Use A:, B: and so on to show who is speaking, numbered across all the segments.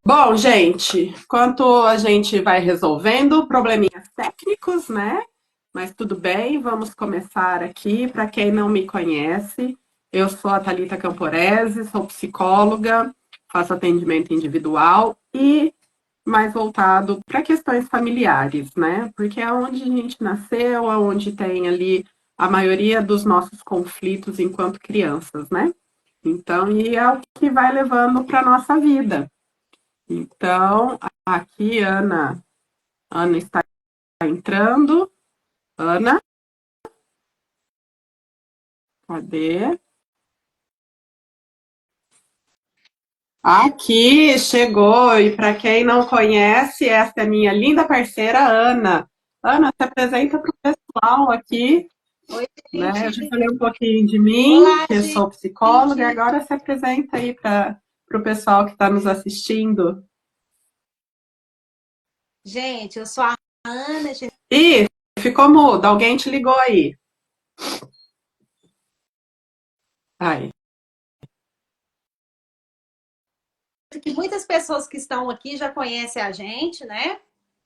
A: Bom, gente, enquanto a gente vai resolvendo probleminhas técnicos, né? Mas tudo bem, vamos começar aqui. Para quem não me conhece, eu sou a Thalita Camporese, sou psicóloga, faço atendimento individual e mais voltado para questões familiares, né? Porque é onde a gente nasceu, é onde tem ali a maioria dos nossos conflitos enquanto crianças, né? Então, e é o que vai levando para a nossa vida. Então, aqui Ana está entrando. Ana, cadê? Aqui chegou, e para quem não conhece, essa é a minha linda parceira Ana. Ana, se apresenta para o pessoal aqui,
B: Oi,
A: né? Eu já
B: gente.
A: falei um pouquinho de mim,
B: Olá,
A: que eu sou psicóloga, e
B: gente.
A: agora se apresenta aí para o pessoal que está nos assistindo.
B: Gente, eu sou a Ana. Gente,
A: Ih, ficou mudo, alguém te ligou aí. Aí.
B: que muitas pessoas que estão aqui já conhecem a gente, né?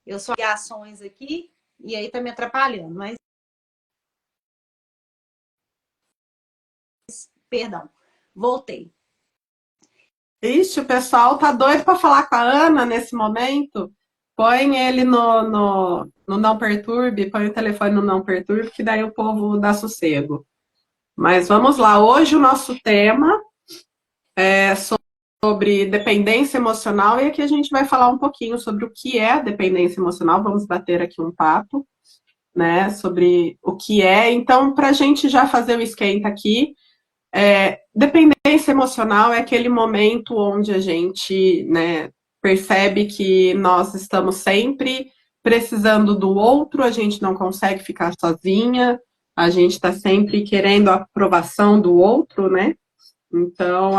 B: Eu sou ações aqui e aí tá me atrapalhando, mas perdão. Voltei.
A: Ixi, o pessoal tá doido para falar com a Ana nesse momento. Põe ele no não perturbe, põe o telefone no não perturbe, que daí o povo dá sossego. Mas vamos lá, hoje o nosso tema é sobre dependência emocional e aqui a gente vai falar um pouquinho sobre o que é dependência emocional. Vamos bater aqui um papo, né, sobre o que é. Então, para a gente já fazer o esquenta aqui, dependência emocional é aquele momento onde a gente, né, percebe que nós estamos sempre precisando do outro, a gente não consegue ficar sozinha, a gente está sempre querendo a aprovação do outro, né? Então,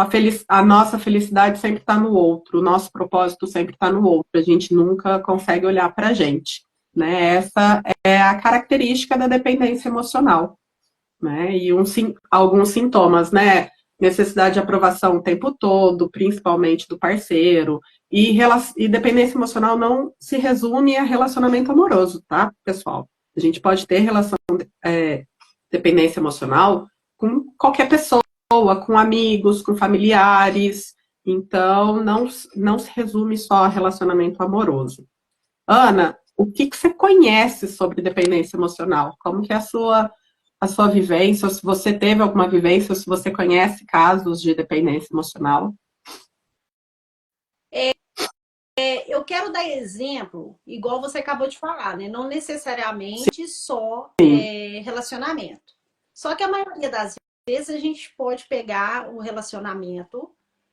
A: a nossa felicidade sempre está no outro, o nosso propósito sempre está no outro, a gente nunca consegue olhar para a gente, né? Essa é a característica da dependência emocional, né? E alguns sintomas, né? Necessidade de aprovação o tempo todo, principalmente do parceiro. E dependência emocional não se resume a relacionamento amoroso, tá, pessoal? A gente pode ter dependência emocional com qualquer pessoa, com amigos, com familiares. Então, não se resume só a relacionamento amoroso. Ana, o que você conhece sobre dependência emocional? Como que é a sua vivência, ou se você teve alguma vivência, ou se você conhece casos de dependência emocional?
B: Eu quero dar exemplo, igual você acabou de falar, né? Não necessariamente só
A: Sim.
B: relacionamento. Só que a maioria das vezes a gente pode pegar o relacionamento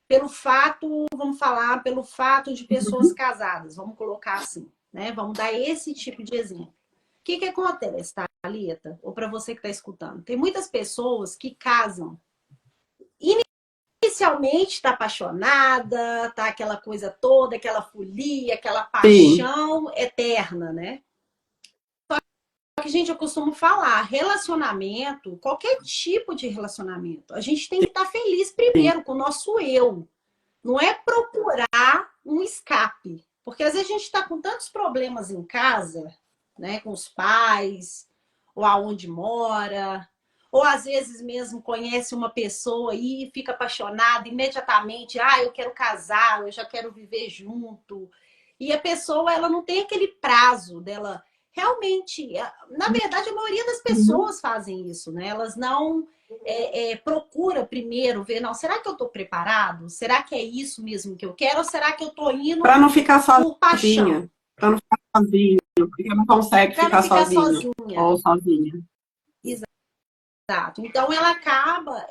B: pelo fato, vamos falar, pelo fato de pessoas casadas, vamos colocar assim, né? Vamos dar esse tipo de exemplo. O que acontece, Thalita? Ou para você que está escutando? Tem muitas pessoas que casam inicialmente está apaixonada, tá aquela coisa toda, aquela folia, aquela
A: Sim,
B: paixão eterna, né? Só que, gente, eu costumo falar, relacionamento, qualquer tipo de relacionamento, a gente tem que estar feliz
A: sim,
B: primeiro com o nosso eu. Não é procurar um escape. Porque às vezes a gente está com tantos problemas em casa, né? Com os pais, ou aonde mora, ou às vezes mesmo conhece uma pessoa e fica apaixonada imediatamente, eu quero casar, eu já quero viver junto. E a pessoa, ela não tem aquele prazo dela realmente, na verdade, a maioria das
A: uhum.
B: pessoas fazem isso, né? Elas não procura primeiro ver, não, será que eu estou preparado? Será que é isso mesmo que eu quero? Ou será que eu estou indo
A: Para não ficar
B: por paixão?
A: sozinha, para não ficar sozinho, porque não consegue
B: Para não
A: ficar
B: ficar
A: sozinho
B: sozinha.
A: ou sozinha.
B: Exato. Então ela acaba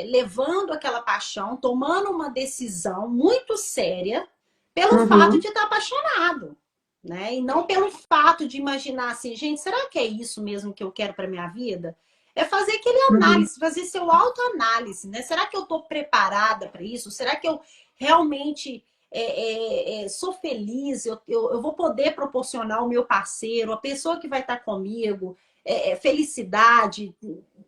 B: levando aquela paixão, tomando uma decisão muito séria pelo fato
A: Uhum,
B: de estar apaixonado, né? E não pelo fato de imaginar assim, gente, será que é isso mesmo que eu quero para minha vida? É fazer aquele
A: uhum,
B: análise, fazer seu autoanálise, né? Será que eu estou preparada para isso? Será que eu realmente sou feliz? Eu vou poder proporcionar ao meu parceiro, a pessoa que vai estar comigo, felicidade,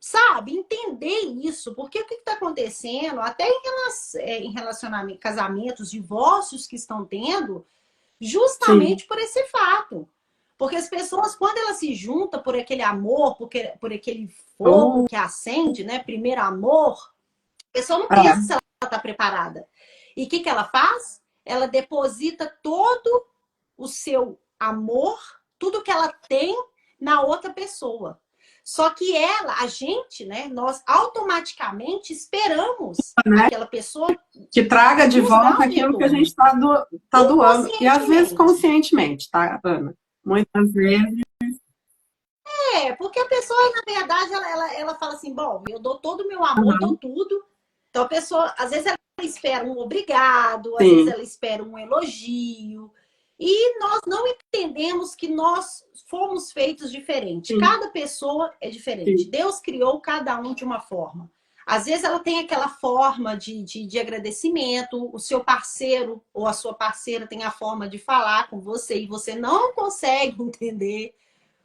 B: sabe, entender isso, porque o que está acontecendo, até em relacionamento, casamentos, divórcios que estão tendo,
A: sim.
B: justamente por esse fato. Porque as pessoas, quando elas se juntam por aquele amor, por aquele fogo
A: Oh,
B: que acende, né? Primeiro amor, a pessoa não pensa se
A: é,
B: ela está preparada. E o que ela faz? Ela deposita todo o seu amor, tudo que ela tem na outra pessoa. Só que a gente, né, nós automaticamente esperamos
A: né?
B: aquela pessoa
A: Que traga de
B: nos dar
A: volta
B: um
A: aquilo que a gente
B: retorno,
A: está tá doando. E às vezes
B: inconscientemente.
A: conscientemente, tá, Ana? Muitas vezes.
B: Porque a pessoa, na verdade, ela fala assim, bom, eu dou todo o meu amor, dou
A: Uhum,
B: tudo. Então a pessoa, às vezes ela espera um obrigado, às vezes
A: sim,
B: ela espera um elogio. E nós não entendemos que nós fomos feitos diferente.
A: sim,
B: Cada pessoa é diferente.
A: sim,
B: Deus criou cada um de uma forma. Às vezes ela tem aquela forma de agradecimento, o seu parceiro ou a sua parceira tem a forma de falar com você e você não consegue entender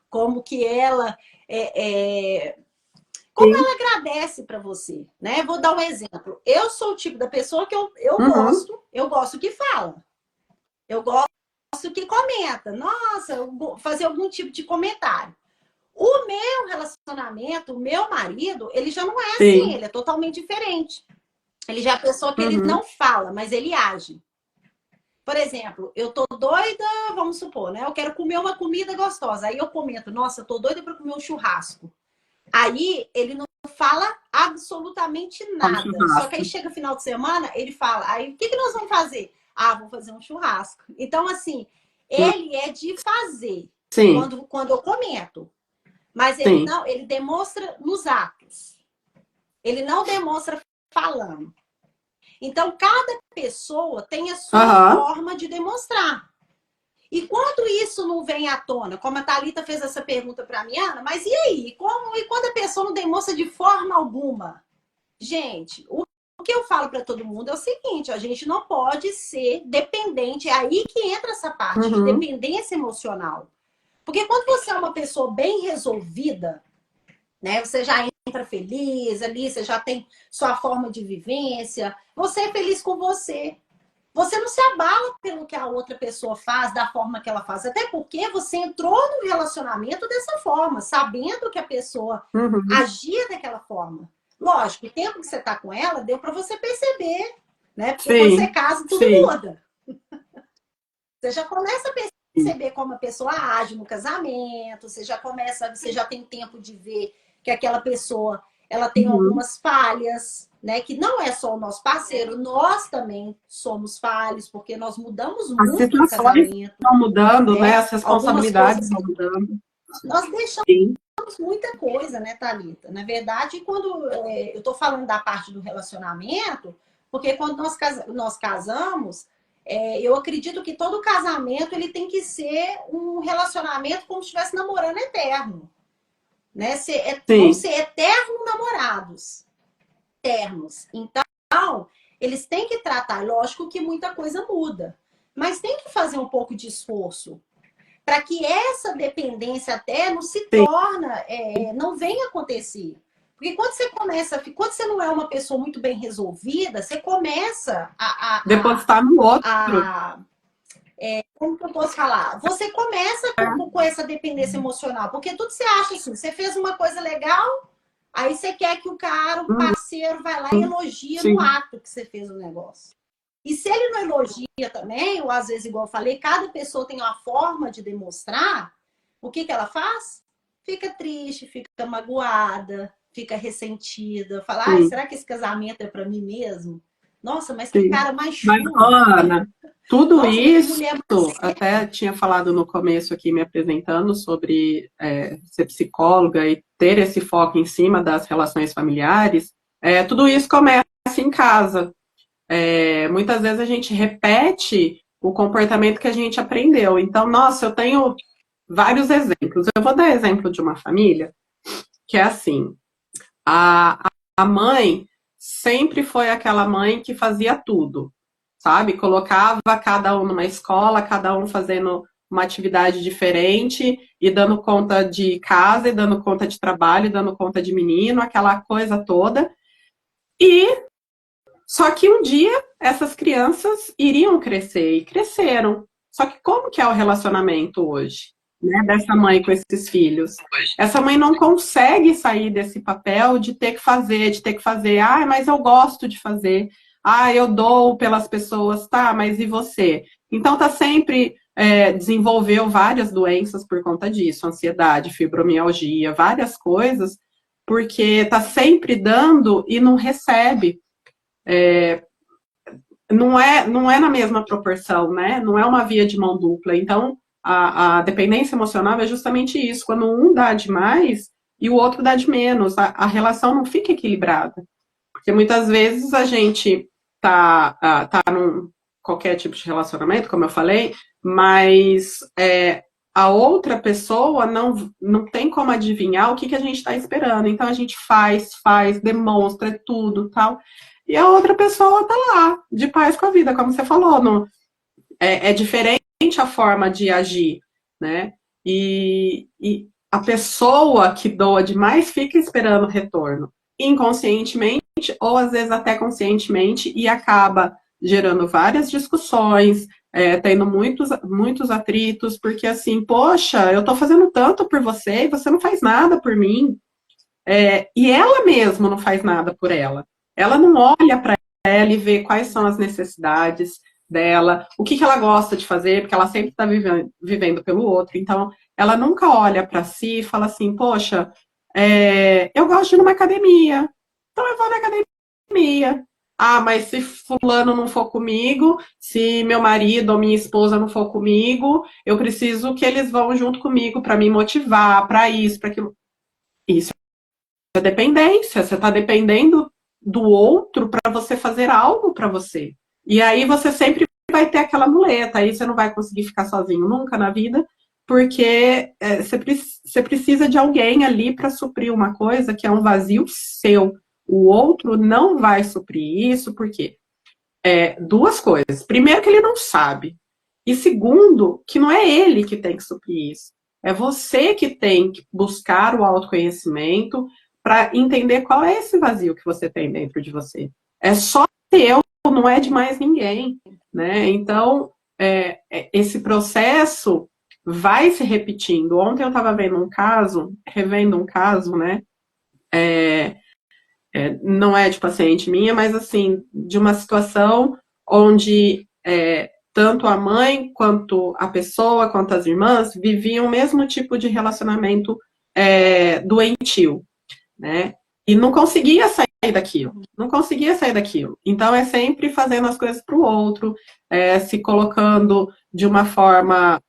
B: como que ela como
A: sim.
B: ela agradece para você, né? Vou dar um exemplo. Eu sou o tipo da pessoa que
A: Uhum,
B: eu gosto que fala, eu gosto que comenta, nossa, eu fazer algum tipo de comentário. O meu relacionamento, o meu marido, ele já não é assim,
A: sim.
B: ele é totalmente diferente. Ele já é a pessoa que ele
A: Uhum,
B: não fala, mas ele age. Por exemplo, eu tô doida, vamos supor, né? Eu quero comer uma comida gostosa. Aí eu comento, nossa, eu tô doida para comer um churrasco. Aí ele não fala absolutamente
A: ao
B: nada. Só que aí
A: churrasco.
B: chega final de semana, ele fala: aí o que nós vamos fazer? Ah, vou fazer um churrasco. Então, assim, ele é de fazer
A: Sim,
B: quando eu comento. Mas
A: sim.
B: ele demonstra nos atos. Ele não demonstra falando. Então, cada pessoa tem a sua
A: Aham,
B: forma de demonstrar. E quando isso não vem à tona, como a Thalita fez essa pergunta para a Ana, mas e aí? E quando a pessoa não demonstra de forma alguma? Gente, o que eu falo para todo mundo é o seguinte: a gente não pode ser dependente. É aí que entra essa parte de
A: uhum.
B: dependência emocional. Porque quando você é uma pessoa bem resolvida, né? Você já entra feliz ali, você já tem sua forma de vivência, você é feliz com você. Você não se abala pelo que a outra pessoa faz, da forma que ela faz. Até porque você entrou no relacionamento dessa forma, sabendo que a pessoa
A: Uhum.
B: agia daquela forma. Lógico, o tempo que você está com ela, deu para você perceber, né? Porque quando você
A: Sim,
B: casa, tudo
A: sim,
B: muda. Você já começa a
A: sim.
B: perceber como a pessoa age no casamento, você já tem tempo de ver que aquela pessoa ela tem
A: Uhum.
B: algumas falhas, né? Que não é só o nosso parceiro, nós também somos falhos, porque nós mudamos
A: As
B: muito no
A: situações
B: casamento,
A: estão mudando, né?
B: né?
A: As
B: Algumas
A: responsabilidades
B: coisas
A: estão mudando.
B: nós deixamos
A: Sim,
B: muita coisa, né, Thalita? Na verdade, quando eu estou falando da parte do relacionamento, porque quando nós casamos, eu acredito que todo casamento ele tem que ser um relacionamento como se estivesse namorando eterno, né? Vão
A: sim,
B: ser eternos namorados, eternos. Então, eles têm que tratar, lógico que muita coisa muda, mas tem que fazer um pouco de esforço para que essa dependência até não se
A: sim.
B: torna, não venha acontecer. Porque quando você não é uma pessoa muito bem resolvida, você começa
A: Depositar no outro.
B: a como que eu posso falar? Você começa com essa dependência emocional, porque tudo você acha assim, você fez uma coisa legal, aí você quer que o cara, o
A: Uhum.
B: parceiro, vai lá e elogia no
A: Sim,
B: ato que você fez o negócio. E se ele não elogia também, ou às vezes, igual eu falei, cada pessoa tem uma forma de demonstrar, o que ela faz? Fica triste, fica magoada, fica ressentida, fala, ai,
A: sim,
B: será que esse casamento é para mim mesmo? Nossa, mas que
A: sim.
B: cara mais
A: Mas,
B: chulo.
A: Ana, tudo
B: Nossa, mas que
A: isso,
B: mulher.
A: até tinha falado no começo aqui, me apresentando, sobre ser psicóloga e ter esse foco em cima das relações familiares, tudo isso começa em casa. Muitas vezes a gente repete o comportamento que a gente aprendeu. Então, nossa, eu tenho vários exemplos. Eu vou dar exemplo de uma família que é assim: a mãe sempre foi aquela mãe que fazia tudo, sabe? Colocava cada um numa escola, cada um fazendo uma atividade diferente, e dando conta de casa, e dando conta de trabalho, e dando conta de menino, aquela coisa toda. E só que um dia essas crianças iriam crescer, e cresceram. Só que como que é o relacionamento hoje, né, dessa mãe com esses filhos? Essa mãe não consegue sair desse papel de ter que fazer. Ah, mas eu gosto de fazer. Ah, eu dou pelas pessoas, tá, mas e você? Então tá sempre, desenvolveu várias doenças por conta disso, ansiedade, fibromialgia, várias coisas, porque tá sempre dando e não recebe. Não é na mesma proporção, né? Não é uma via de mão dupla. Então, a dependência emocional é justamente isso, quando um dá de mais e o outro dá de menos, a relação não fica equilibrada. Porque muitas vezes a gente tá num qualquer tipo de relacionamento, como eu falei, mas a outra pessoa não tem como adivinhar o que a gente está esperando. Então a gente faz, demonstra tudo, tal. E a outra pessoa tá lá, de paz com a vida, como você falou. É diferente a forma de agir, né? E a pessoa que doa demais fica esperando retorno, inconscientemente, ou às vezes até conscientemente, e acaba gerando várias discussões, tendo muitos atritos, porque assim, poxa, eu tô fazendo tanto por você e você não faz nada por mim. E ela mesma não faz nada por ela. Ela não olha para ela e vê quais são as necessidades dela, o que ela gosta de fazer, porque ela sempre está vivendo pelo outro. Então, ela nunca olha para si e fala assim, poxa, eu gosto de ir numa academia, então eu vou na academia. Ah, mas se fulano não for comigo, se meu marido ou minha esposa não for comigo, eu preciso que eles vão junto comigo para me motivar, para isso, para aquilo. Isso é dependência, você está dependendo do outro para você fazer algo para você. E aí você sempre vai ter aquela muleta, aí você não vai conseguir ficar sozinho nunca na vida, porque você precisa de alguém ali para suprir uma coisa que é um vazio seu. O outro não vai suprir isso, porque duas coisas. Primeiro, que ele não sabe. E segundo, que não é ele que tem que suprir isso. É você que tem que buscar o autoconhecimento para entender qual é esse vazio que você tem dentro de você. É só teu, não é de mais ninguém, né? Então, esse processo vai se repetindo. Ontem eu estava revendo um caso, né? Não é de paciente minha, mas assim, de uma situação onde tanto a mãe, quanto a pessoa, quanto as irmãs viviam o mesmo tipo de relacionamento doentio, né? E não conseguia sair daquilo, não conseguia sair daquilo. Então é sempre fazendo as coisas para o outro, se colocando de uma forma,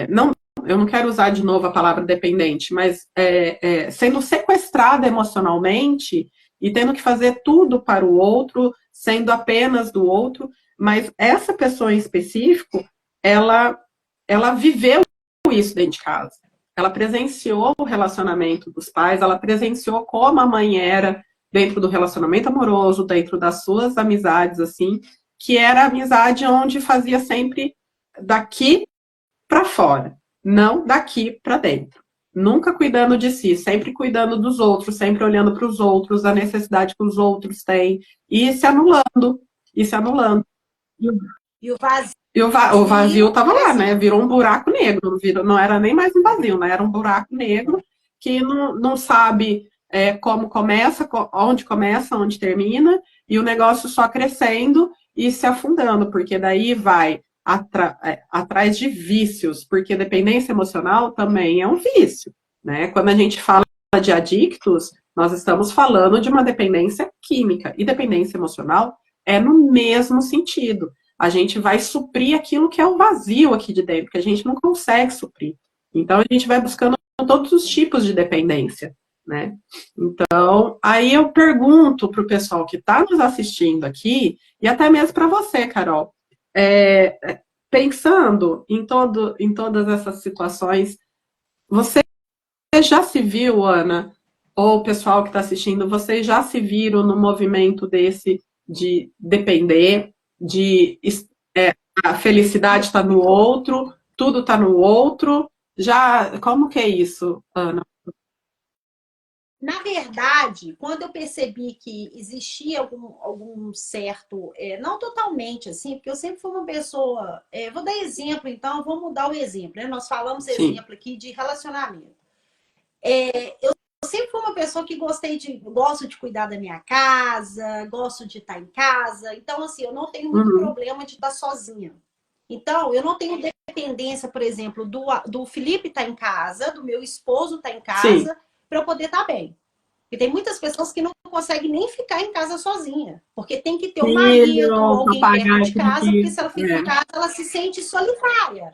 A: não, eu não quero usar de novo a palavra dependente, mas sendo sequestrada emocionalmente e tendo que fazer tudo para o outro, sendo apenas do outro, mas essa pessoa em específico, ela viveu isso dentro de casa. Ela presenciou o relacionamento dos pais, ela presenciou como a mãe era dentro do relacionamento amoroso, dentro das suas amizades, assim, que era a amizade onde fazia sempre daqui para fora, não daqui para dentro. Nunca cuidando de si, sempre cuidando dos outros, sempre olhando para os outros, a necessidade que os outros têm, e se anulando, e se anulando.
B: E o vazio.
A: E o vazio estava lá, né? Virou um buraco negro, não era nem mais um vazio, né? Era um buraco negro que não sabe como começa, onde termina, e o negócio só crescendo e se afundando, porque daí vai atrás de vícios, porque dependência emocional também é um vício, né? Quando a gente fala de adictos, nós estamos falando de uma dependência química, e dependência emocional é no mesmo sentido. A gente vai suprir aquilo que é o vazio aqui de dentro, que a gente não consegue suprir. Então, a gente vai buscando todos os tipos de dependência, né? Então, aí eu pergunto para o pessoal que está nos assistindo aqui, e até mesmo para você, Carol, pensando em todas essas situações, você já se viu, Ana, ou o pessoal que está assistindo, vocês já se viram no movimento desse de depender, de a felicidade está no outro, tudo está no outro. Já, como que é isso, Ana?
B: Na verdade, quando eu percebi que existia algum certo, não totalmente assim, porque eu sempre fui uma pessoa, vou dar exemplo então, vou mudar o exemplo, né? Nós falamos
A: Sim.
B: exemplo aqui de relacionamento. Eu sempre fui uma pessoa que gosto de cuidar da minha casa, gosto de estar em casa, então assim, eu não tenho muito problema de estar sozinha. Então, eu não tenho dependência, por exemplo, do Felipe estar em casa, do meu esposo estar em casa, para eu poder estar bem. E tem muitas pessoas que não conseguem nem ficar em casa sozinha, porque tem que ter um marido ou alguém perto de casa, porque se ela fica em casa, ela se sente solitária,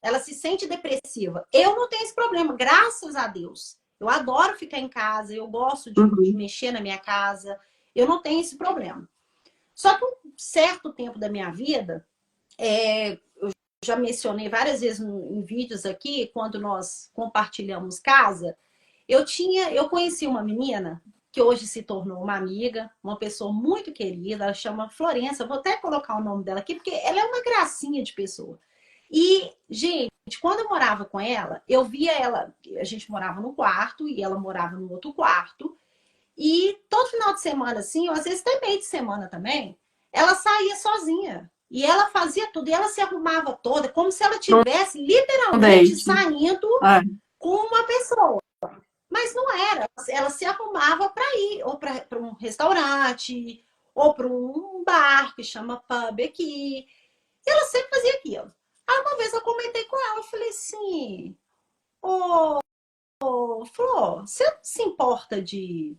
B: ela se sente depressiva. Eu não tenho esse problema, graças a Deus. Eu adoro ficar em casa, eu gosto de mexer na minha casa, eu não tenho esse problema. Só que um certo tempo da minha vida, eu já mencionei várias vezes em vídeos aqui, quando nós compartilhamos casa, eu conheci uma menina que hoje se tornou uma amiga, uma pessoa muito querida, ela chama Florença, vou até colocar o nome dela aqui, porque ela é uma gracinha de pessoa. E, gente, quando eu morava com ela, eu via ela, a gente morava no quarto e ela morava no outro quarto, e todo final de semana, assim, ou às vezes até meio de semana também, ela saía sozinha. E ela fazia tudo, e ela se arrumava toda, como se ela tivesse literalmente saindo com uma pessoa. Mas não era. Ela se arrumava para ir, ou para um restaurante, ou para um bar que chama pub aqui. E ela sempre fazia aquilo. Aí uma vez eu comentei com ela, eu falei assim, ô, Flor, você não se importa de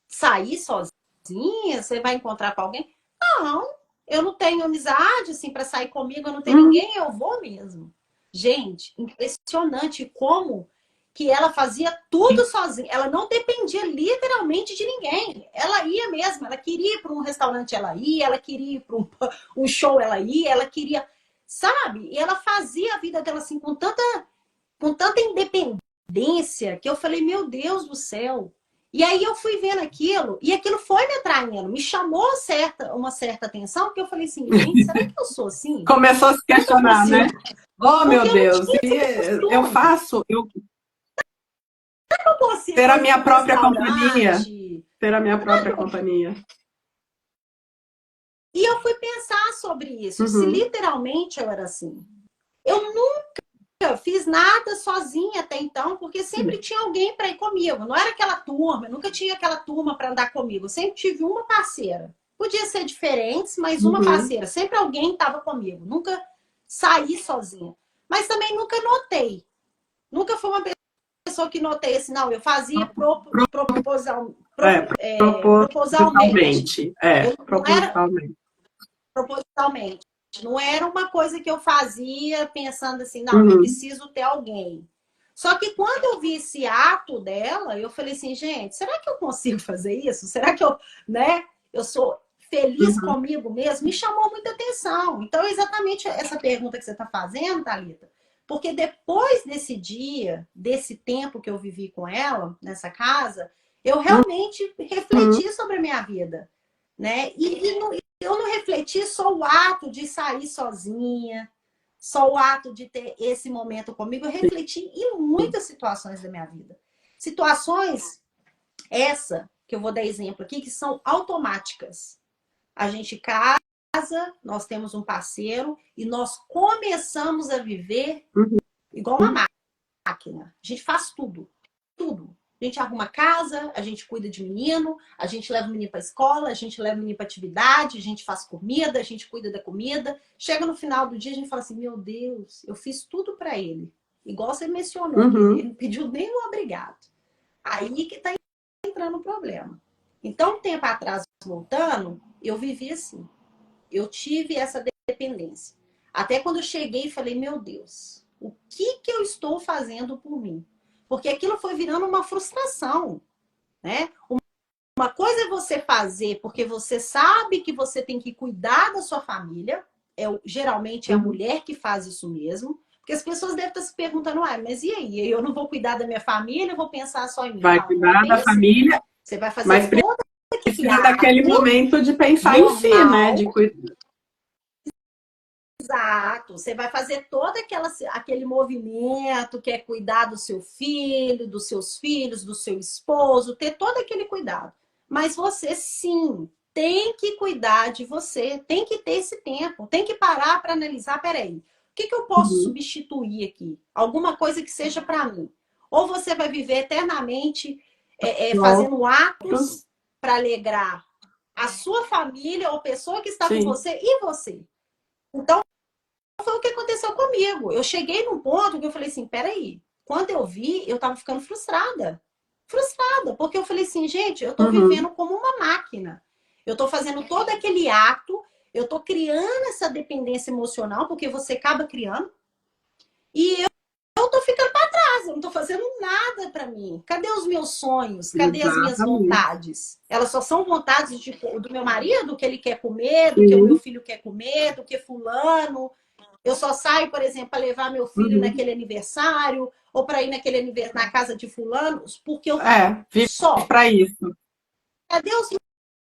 B: sair sozinha? Você vai encontrar com alguém? Não, eu não tenho amizade, assim, para sair comigo, eu não tenho ninguém, eu vou mesmo. Gente, impressionante como que ela fazia tudo sozinha. Ela não dependia literalmente de ninguém. Ela ia mesmo, ela queria ir para um restaurante, ela queria ir para um show, ela queria, sabe? E ela fazia a vida dela assim com tanta independência que eu falei, meu Deus do céu. E aí eu fui vendo aquilo, e aquilo foi me atraindo, me chamou uma certa atenção, porque eu falei assim, gente, será que eu sou assim?
A: Começou a se questionar, né? Oh, meu Deus, eu faço, ter a minha própria companhia. Ter a minha própria companhia.
B: E eu fui pensar sobre isso, se literalmente eu era assim. Eu nunca fiz nada sozinha até então, porque sempre tinha alguém para ir comigo. Não era aquela turma, eu nunca tinha aquela turma para andar comigo. Eu sempre tive uma parceira. Podia ser diferentes, mas uma parceira. Sempre alguém estava comigo. Nunca saí sozinha. Mas também nunca notei. Nunca fui uma pessoa que notei assim, não, eu fazia propositalmente. Propositalmente. Não era uma coisa que eu fazia pensando assim, não, eu preciso ter alguém. Só que quando eu vi esse ato dela, eu falei assim, gente, será que eu consigo fazer isso? Será que eu sou feliz comigo mesmo? Me chamou muita atenção. Então, é exatamente essa pergunta que você está fazendo, Thalita. Porque depois desse dia, desse tempo que eu vivi com ela, nessa casa, eu realmente refleti sobre a minha vida. Né? Eu não refleti só o ato de sair sozinha, só o ato de ter esse momento comigo. Eu refleti em muitas situações da minha vida. Situações, essa, que eu vou dar exemplo aqui, que são automáticas. A gente casa, nós temos um parceiro e nós começamos a viver igual uma máquina. A gente faz tudo, tudo. A gente arruma casa, a gente cuida de menino, a gente leva o menino para a escola, a gente leva o menino para atividade, a gente faz comida, a gente cuida da comida. Chega no final do dia, a gente fala assim, meu Deus, eu fiz tudo para ele. Igual você mencionou, ele não pediu nem um obrigado. Aí que está entrando o problema. Então, um tempo atrás, voltando, eu vivi assim. Eu tive essa dependência. Até quando eu cheguei e falei, meu Deus, o que eu estou fazendo por mim? Porque aquilo foi virando uma frustração, né? Uma coisa é você fazer porque você sabe que você tem que cuidar da sua família. Geralmente é a mulher que faz isso mesmo. Porque as pessoas devem estar se perguntando, mas e aí? Eu não vou cuidar da minha família, eu vou pensar só em mim.
A: Vai cuidar da família,
B: você vai fazer
A: mas precisa daquele momento de pensar em si, né? De cuidar.
B: Exato. Você vai fazer todo aquele movimento que é cuidar do seu filho, dos seus filhos, do seu esposo, ter todo aquele cuidado. Mas você, sim, tem que cuidar de você, tem que ter esse tempo, tem que parar para analisar, peraí, o que eu posso substituir aqui? Alguma coisa que seja para mim. Ou você vai viver eternamente fazendo atos para alegrar a sua família ou pessoa que está com você e você. Então, foi o que aconteceu comigo. Eu cheguei num ponto que eu falei assim, peraí, quando eu vi, eu tava ficando frustrada. Frustrada, porque eu falei assim, gente, eu tô vivendo como uma máquina. Eu tô fazendo todo aquele ato, eu tô criando essa dependência emocional, porque você acaba criando, e eu tô ficando para trás, eu não tô fazendo nada para mim. Cadê os meus sonhos? Cadê as minhas vontades? Elas só são vontades do meu marido, que ele quer comer, do que o meu filho quer comer, do que fulano. Eu só saio, por exemplo, para levar meu filho naquele aniversário, ou para ir na casa de fulano, porque eu só.
A: Para isso.
B: Cadê os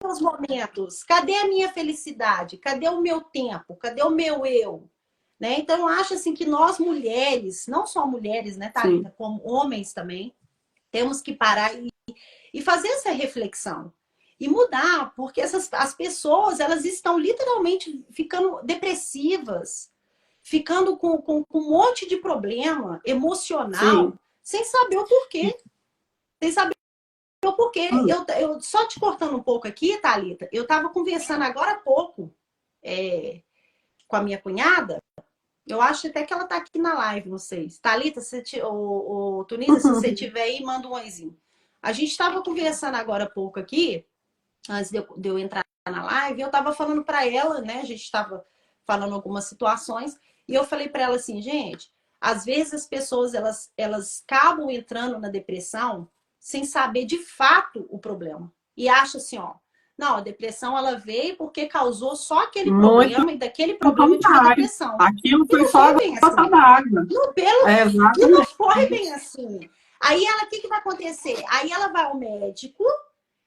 B: meus momentos? Cadê a minha felicidade? Cadê o meu tempo? Cadê o meu eu? Né? Então, eu acho assim que nós mulheres, não só mulheres, né, Thalita, como homens também, temos que parar e fazer essa reflexão. E mudar, porque as pessoas, elas estão literalmente ficando depressivas, ficando com um monte de problema emocional, sem saber o porquê. Sem saber o porquê. Eu só te cortando um pouco aqui, Thalita, eu estava conversando agora há pouco com a minha cunhada. Eu acho até que ela tá aqui na live, não sei. Thalita, Tunísia, se você tiver aí, manda um oizinho. A gente estava conversando agora há pouco aqui, antes de eu entrar na live, eu estava falando para ela, né? A gente estava falando algumas situações, e eu falei para ela assim, gente, às vezes as pessoas, elas acabam entrando na depressão sem saber de fato o problema. E acham assim, ó, não, a depressão ela veio porque causou só aquele problema e daquele problema de uma depressão.
A: Aquilo foi só a gota d'água.
B: E não foi bem assim. Aí ela, o que vai acontecer? Aí ela vai ao médico,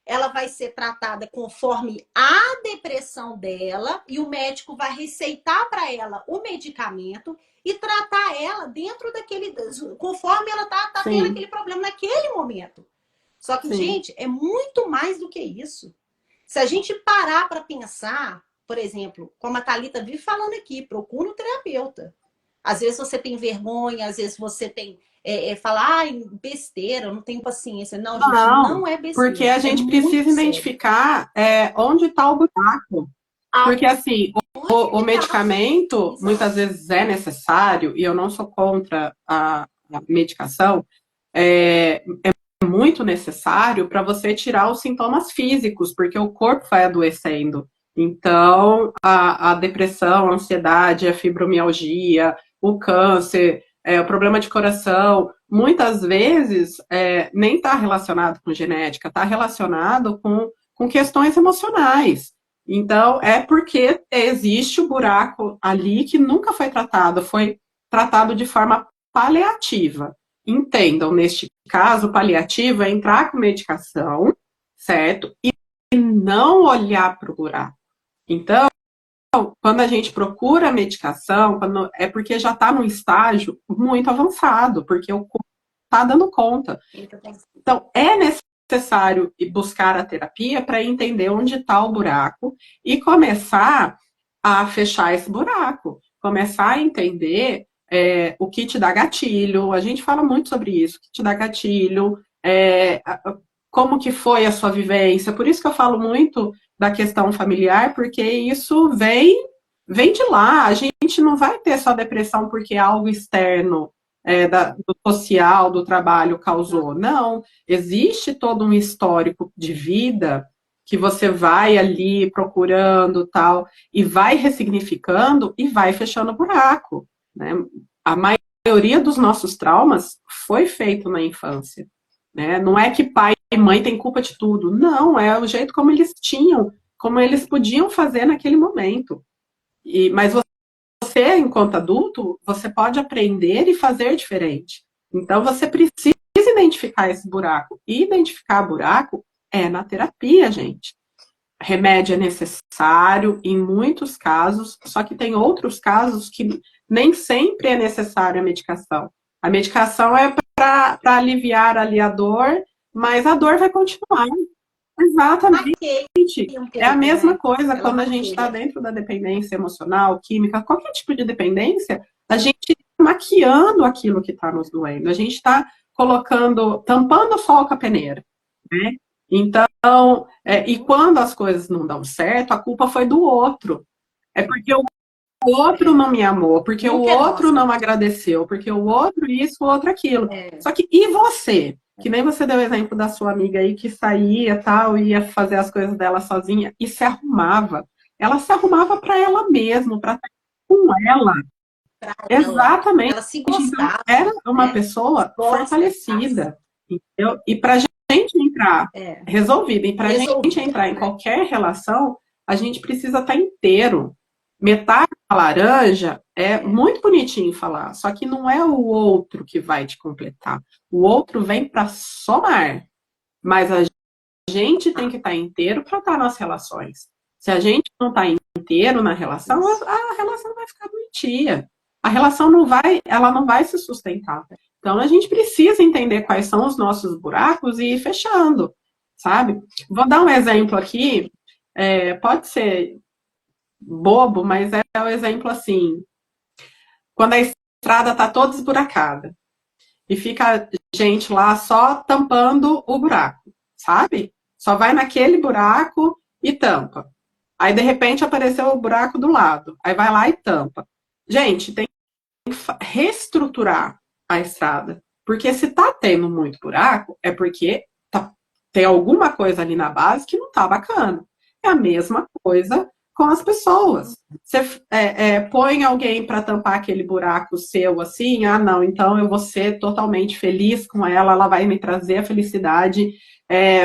B: ela vai ser tratada conforme a depressão dela e o médico vai receitar para ela o medicamento e tratar ela dentro daquele, conforme ela tá tendo aquele problema naquele momento. Só que, gente, é muito mais do que isso. Se a gente parar para pensar, por exemplo, como a Thalita vive falando aqui, procura um terapeuta. Às vezes você tem vergonha, às vezes você tem falar besteira, eu não tenho paciência. Não, gente, não é besteira.
A: Porque a gente precisa identificar onde está o buraco. Porque, assim, o medicamento muitas vezes é necessário, e eu não sou contra a medicação, é muito necessário para você tirar os sintomas físicos, porque o corpo vai adoecendo. Então, a depressão, a ansiedade, a fibromialgia, o câncer, o problema de coração, muitas vezes nem está relacionado com genética, está relacionado com questões emocionais. Então, é porque existe o buraco ali que nunca foi tratado de forma paliativa. Entendam, neste caso, o paliativo é entrar com medicação, certo? E não olhar para o buraco. Então, quando a gente procura a medicação, é porque já está num estágio muito avançado, porque o corpo está dando conta. Então, é necessário buscar a terapia para entender onde está o buraco e começar a fechar esse buraco, começar a entender o que te dá gatilho. A gente fala muito sobre isso, o que te dá gatilho, como que foi a sua vivência. Por isso que eu falo muito da questão familiar, porque isso vem de lá. A gente não vai ter só depressão porque algo externo do social, do trabalho causou. Não, existe todo um histórico de vida que você vai ali procurando tal, e vai ressignificando e vai fechando o buraco. Né? A maioria dos nossos traumas foi feito na infância. Né? Não é que pai e mãe têm culpa de tudo. Não, é o jeito como eles tinham, como eles podiam fazer naquele momento. Mas você, enquanto adulto, você pode aprender e fazer diferente. Então, você precisa identificar esse buraco. E identificar buraco é na terapia, gente. remédio é necessário em muitos casos, só que tem outros casos que nem sempre é necessário a medicação. A medicação é para aliviar ali a dor, mas a dor vai continuar. Exatamente.
B: Um
A: É a
B: pouco,
A: mesma
B: né?
A: coisa
B: Ela
A: quando a gente está dentro da dependência emocional, química, qualquer tipo de dependência, a gente está maquiando aquilo que está nos doendo. A gente está colocando, tampando o sol com a peneira, né? Então, e quando as coisas não dão certo, a culpa foi do outro. É porque o outro não me amou, porque o
B: Nunca é
A: outro
B: nossa.
A: não agradeceu, porque o outro isso, o outro aquilo.
B: É.
A: Só que, e você? Que nem você deu o exemplo da sua amiga aí que saía tal, ia fazer as coisas dela sozinha e se arrumava. Ela se arrumava para ela mesma, para estar com ela.
B: Pra
A: Exatamente.
B: ela se
A: Então,
B: gostava,
A: era uma
B: né?
A: pessoa
B: Gosta,
A: fortalecida. Entendeu? E para a gente entrar
B: é,
A: resolvida, e para a gente entrar em
B: né?
A: qualquer relação, a gente precisa estar inteiro. Metade da laranja é muito bonitinho falar, só que não é o outro que vai te completar. O outro vem para somar, mas a gente tem que estar inteiro para estar nas relações. Se a gente não está inteiro na relação, a relação vai ficar doentia. A relação não vai, ela não vai se sustentar. Então a gente precisa entender quais são os nossos buracos e ir fechando, sabe? Vou dar um exemplo aqui, pode ser bobo, mas é o exemplo assim, quando a estrada está toda esburacada e fica gente lá só tampando o buraco, sabe? Só vai naquele buraco e tampa. Aí, de repente, apareceu o buraco do lado. Aí vai lá e tampa. Gente, tem que reestruturar a estrada. Porque se tá tendo muito buraco, é porque tem alguma coisa ali na base que não tá bacana. É a mesma coisa com as pessoas. Você põe alguém para tampar aquele buraco seu assim, ah, não, então eu vou ser totalmente feliz com ela, ela vai me trazer a felicidade,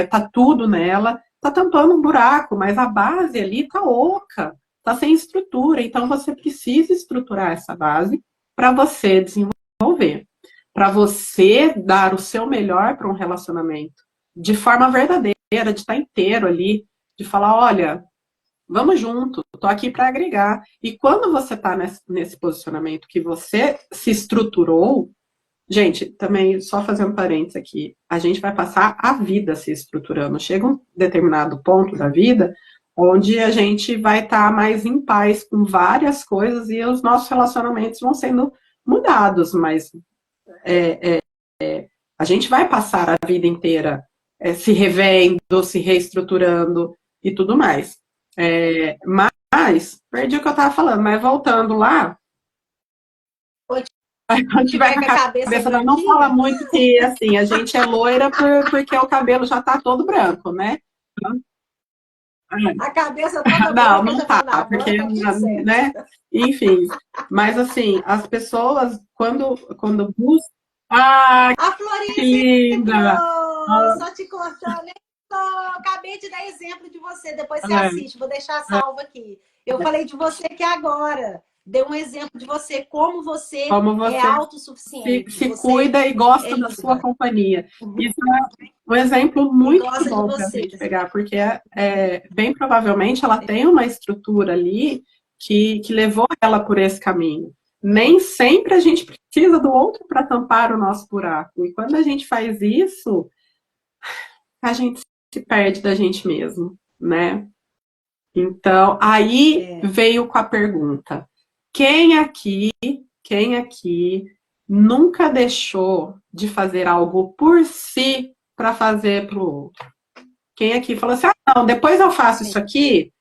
A: tá tudo nela, tá tampando um buraco, mas a base ali tá oca, tá sem estrutura, então você precisa estruturar essa base para você desenvolver, para você dar o seu melhor para um relacionamento, de forma verdadeira, de estar inteiro ali, de falar, olha, vamos junto, tô aqui para agregar. E quando você está nesse posicionamento que você se estruturou, gente, também só fazer um parênteses aqui, a gente vai passar a vida se estruturando. Chega um determinado ponto da vida onde a gente vai estar mais em paz com várias coisas e os nossos relacionamentos vão sendo mudados, mas a gente vai passar a vida inteira se revendo, se reestruturando e tudo mais. Mas, perdi o que eu estava falando, mas voltando lá, quando tiver com a cabeça não fala muito que assim, a gente é loira porque o cabelo já está todo branco, né?
B: A cabeça toda
A: Não,
B: branca
A: não
B: já
A: tá,
B: fala,
A: porque,
B: agora tá tudo certo.
A: né? Enfim, mas assim, as pessoas, quando buscam. Ah,
B: A
A: que
B: Florinha
A: linda!
B: entrou! Só te cortando, hein? Acabei de dar exemplo de você, depois você
A: É,
B: assiste, vou deixar salvo aqui. Eu falei de você que agora. Dei um exemplo de você, como você
A: como
B: é
A: você
B: autossuficiente.
A: se
B: Você
A: cuida e
B: é
A: gosta da sua
B: linda.
A: companhia. Isso é um exemplo
B: E
A: muito
B: gosta de
A: bom para a
B: você.
A: gente pegar, porque bem provavelmente ela tem uma estrutura ali que levou ela por esse caminho. Nem sempre a gente precisa do outro para tampar o nosso buraco. E quando a gente faz isso, a gente se perde da gente mesmo, né? Então, aí veio com a pergunta: quem aqui nunca deixou de fazer algo por si para fazer para o outro? Quem aqui falou assim: ah, não, depois eu faço isso aqui.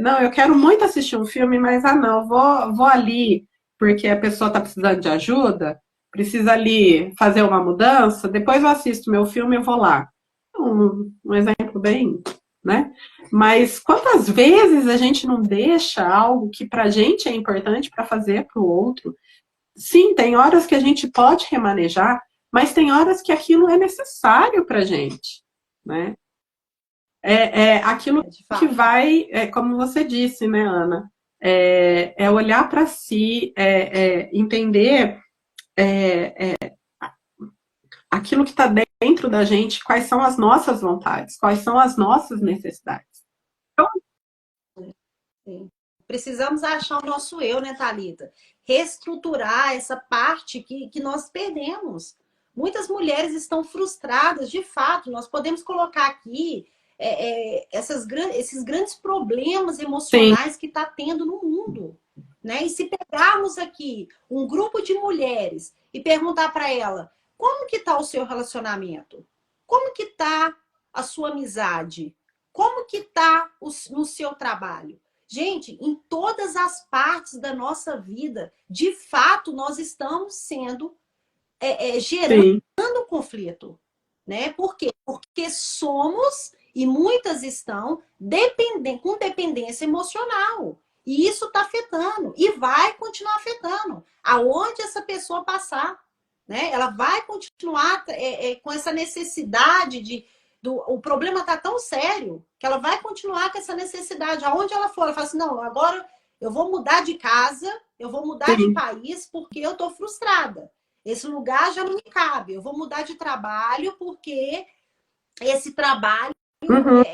A: Não, eu quero muito assistir um filme, mas não, vou ali porque a pessoa está precisando de ajuda, precisa ali fazer uma mudança, depois eu assisto meu filme e vou lá. Um exemplo bem, né? Mas quantas vezes a gente não deixa algo que para a gente é importante para fazer para o outro? Sim, tem horas que a gente pode remanejar, mas tem horas que aquilo é necessário para a gente, né? Aquilo que vai, como você disse, né, Ana? Olhar para si, entender aquilo que está dentro da gente, quais são as nossas vontades, quais são as nossas necessidades.
B: Sim. Precisamos achar o nosso eu, né, Thalita? Reestruturar essa parte que nós perdemos. Muitas mulheres estão frustradas, de fato. Nós podemos colocar aqui esses grandes problemas
A: Sim,
B: emocionais que está tendo no mundo. Né? E se pegarmos aqui um grupo de mulheres e perguntar para ela como que está o seu relacionamento? Como que está a sua amizade? Como que está no seu trabalho? Gente, em todas as partes da nossa vida, de fato, nós estamos sendo gerando
A: sim.
B: um conflito, né? Por quê? Porque somos e muitas estão com dependência emocional. E isso está afetando e vai continuar afetando aonde essa pessoa passar, né? Ela vai continuar com essa necessidade o problema está tão sério que ela vai continuar com essa necessidade. Aonde ela for, ela fala assim, não, agora eu vou mudar de casa, eu vou mudar de
A: Sim.
B: país porque eu estou frustrada. Esse lugar já não me cabe. Eu vou mudar de trabalho porque esse trabalho
A: Uhum.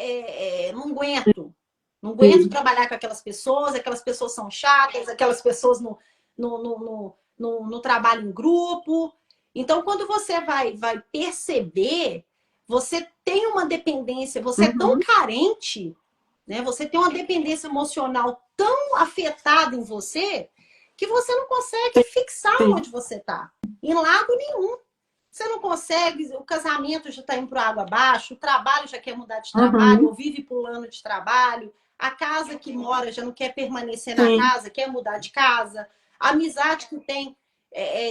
B: não aguento. Não aguento
A: Sim.
B: trabalhar com aquelas pessoas são chatas, aquelas pessoas no trabalho em grupo. Então, quando você vai perceber, você tem uma dependência, você é tão
A: Uhum.
B: carente, né? Você tem uma dependência emocional tão afetada em você que você não consegue fixar
A: Sim.
B: onde você está. Em lado nenhum. Você não consegue, o casamento já está indo para água abaixo, o trabalho já quer mudar de trabalho,
A: Uhum.
B: ou vive pulando de trabalho, a casa que mora já não quer permanecer na
A: Sim.
B: casa, quer mudar de casa, a amizade que tem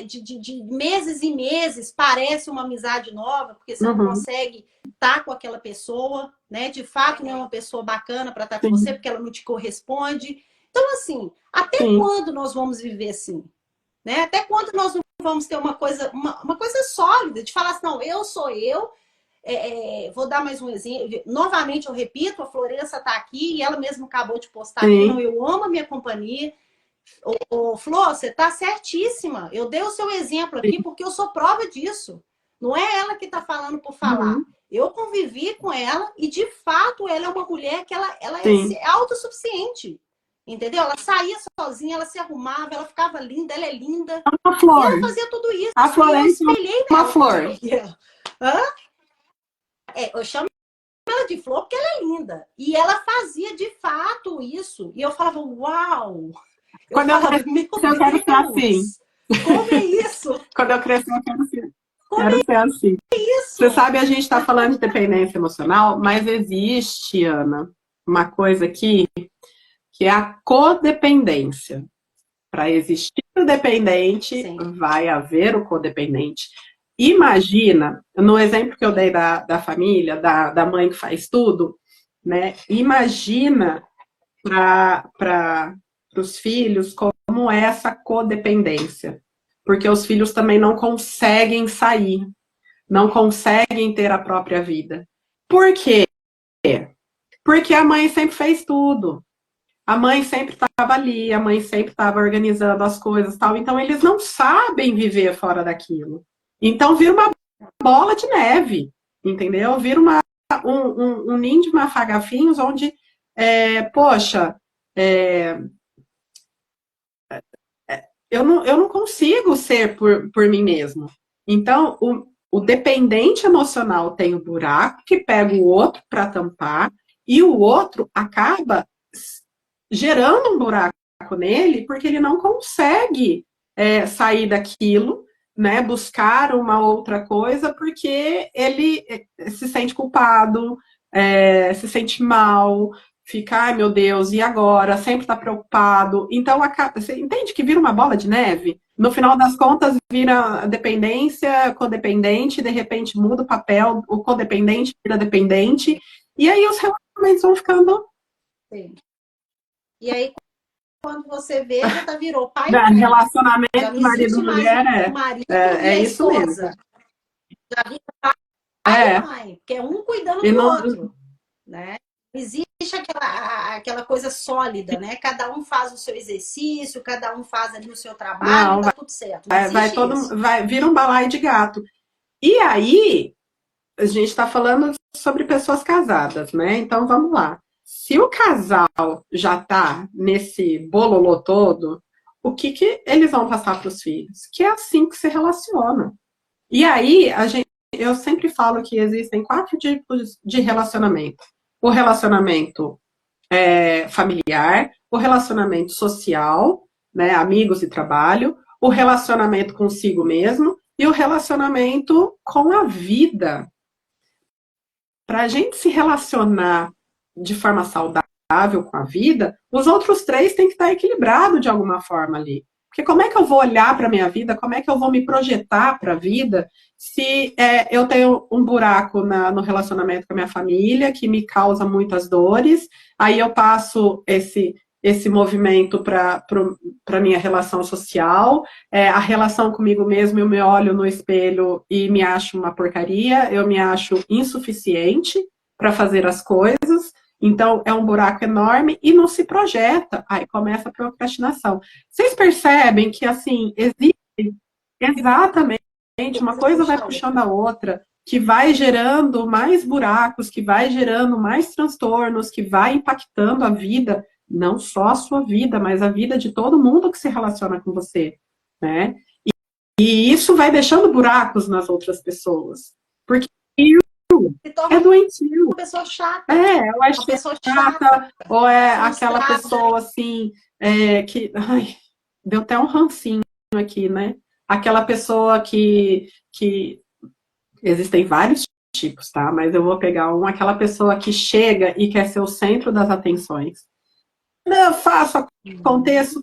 B: de meses e meses parece uma amizade nova, porque você não
A: Uhum.
B: consegue estar com aquela pessoa, né? De fato, não é uma pessoa bacana para estar com você,
A: Sim.
B: porque ela não te corresponde. Então, assim, até
A: Sim.
B: quando nós vamos viver assim? Né? Até quando nós não vamos ter uma coisa sólida de falar assim, não, eu sou eu. Vou dar mais um exemplo. Novamente, eu repito, a Florença está aqui e ela mesma acabou de postar aqui. Não,
A: Sim.
B: eu amo a minha companhia. Flor, você está certíssima. Eu dei o seu exemplo aqui
A: Sim.
B: porque eu sou prova disso. Não é ela que está falando por falar.
A: Uhum.
B: Eu convivi com ela e, de fato, ela é uma mulher que ela
A: Sim.
B: é autossuficiente. Entendeu? Ela saía sozinha, ela se arrumava, ela ficava linda, ela é linda.
A: Uma
B: E ela
A: flor.
B: fazia tudo
A: A
B: isso. E eu
A: Florência
B: espelhei
A: é uma
B: nela todo
A: flor.
B: dia. Hã? Eu chamo ela de flor porque ela é linda. E ela fazia de fato isso. E eu falava, uau! Eu
A: Quando eu
B: falava,
A: crescer,
B: meu
A: eu quero ser assim.
B: Deus! Como é isso?
A: Quando eu crescer, eu quero ser,
B: Como
A: quero
B: é
A: ser assim. Você
B: isso?
A: sabe, a gente está falando de dependência emocional, mas existe, Ana, uma coisa aqui que é a codependência. Para existir o dependente,
B: Sim,
A: vai haver o codependente. Imagina, no exemplo que eu dei da família, da mãe que faz tudo, né? Imagina para os filhos como é essa codependência. Porque os filhos também não conseguem sair, não conseguem ter a própria vida. Por quê? Porque a mãe sempre fez tudo. A mãe sempre estava ali, a mãe sempre estava organizando as coisas, tal. Então eles não sabem viver fora daquilo. Então vira uma bola de neve, entendeu? Vira um ninho de mafagafinhos onde, poxa, é, eu não consigo ser por mim mesmo. Então o dependente emocional tem o buraco que pega o outro para tampar e o outro acaba gerando um buraco nele porque ele não consegue sair daquilo, né, buscar uma outra coisa porque ele se sente culpado, se sente mal, fica, ai meu Deus, e agora? Sempre está preocupado. Então, você entende que vira uma bola de neve? No final das contas, vira dependência, codependente, de repente muda o papel, o codependente vira dependente, e aí os relacionamentos vão ficando.
B: sim. E aí, quando você vê, já tá, virou pai e mãe. Já
A: Relacionamento
B: não
A: marido
B: existe
A: e
B: mais
A: mulher
B: o
A: é,
B: marido e
A: é
B: a
A: isso mesmo.
B: esposa. Já vira pai e
A: É,
B: mãe, porque é um cuidando
A: e
B: do
A: não,
B: outro, né? Existe aquela coisa sólida, né? Cada um faz o seu exercício, cada um faz ali o seu trabalho,
A: não
B: tá tudo certo. Não
A: vai
B: existe
A: todo,
B: isso.
A: vira um balaio de gato. E aí, a gente está falando sobre pessoas casadas, né? Então vamos lá. Se o casal já está nesse bololô todo, o que eles vão passar para os filhos? Que é assim que se relaciona. E aí, eu sempre falo que existem 4 tipos de relacionamento. O relacionamento familiar, o relacionamento social, né, amigos e trabalho, o relacionamento consigo mesmo e o relacionamento com a vida. Para a gente se relacionar de forma saudável com a vida, os outros 3 têm que estar equilibrados de alguma forma ali. Porque como é que eu vou olhar para a minha vida, como é que eu vou me projetar para a vida se eu tenho um buraco no relacionamento com a minha família, que me causa muitas dores, aí eu passo esse movimento para a minha relação social, a relação comigo mesmo, eu me olho no espelho e me acho uma porcaria, eu me acho insuficiente para fazer as coisas, então é um buraco enorme e não se projeta, aí começa a procrastinação. Vocês percebem que, assim, existe exatamente, uma coisa vai puxando a outra, que vai gerando mais buracos, que vai gerando mais transtornos, que vai impactando a vida, não só a sua vida, mas a vida de todo mundo que se relaciona com você, né? E isso vai deixando buracos nas outras pessoas, porque é doentio.
B: Uma pessoa chata.
A: Ou é chata, ou é aquela pessoa assim, que. Ai, deu até um rancinho aqui, né? Aquela pessoa que. Existem vários tipos, tá? Mas eu vou pegar aquela pessoa que chega e quer ser o centro das atenções. Eu faço, aconteço.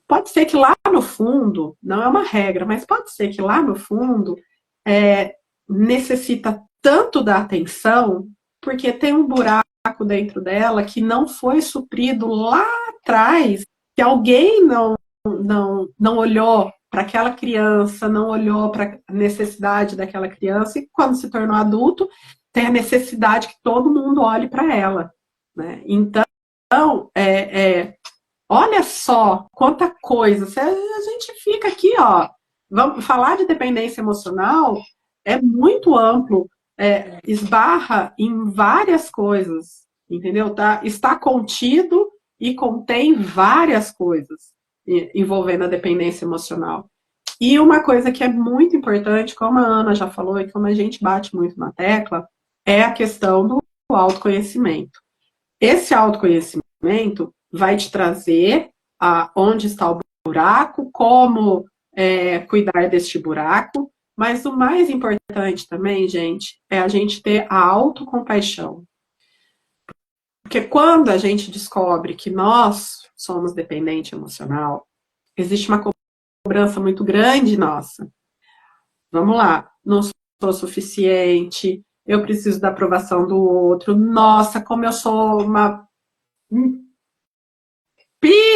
A: Pode ser que lá no fundo, não é uma regra, mas pode ser que lá no fundo necessita tanto da atenção, porque tem um buraco dentro dela que não foi suprido lá atrás, que alguém não olhou para aquela criança, não olhou para a necessidade daquela criança, e quando se tornou adulto, tem a necessidade que todo mundo olhe para ela. Né? Então, olha só quanta coisa. A gente fica aqui, ó. Vamos falar de dependência emocional é muito amplo, esbarra em várias coisas, entendeu? Tá? Está contido e contém várias coisas envolvendo a dependência emocional. E uma coisa que é muito importante, como a Ana já falou e como a gente bate muito na tecla, é a questão do autoconhecimento. Esse autoconhecimento vai te trazer onde está o buraco, como cuidar deste buraco, mas o mais importante também, gente, é a gente ter a autocompaixão. Porque quando a gente descobre que nós somos dependente emocional, existe uma cobrança muito grande nossa. Vamos lá, não sou suficiente, eu preciso da aprovação do outro, nossa, como eu sou uma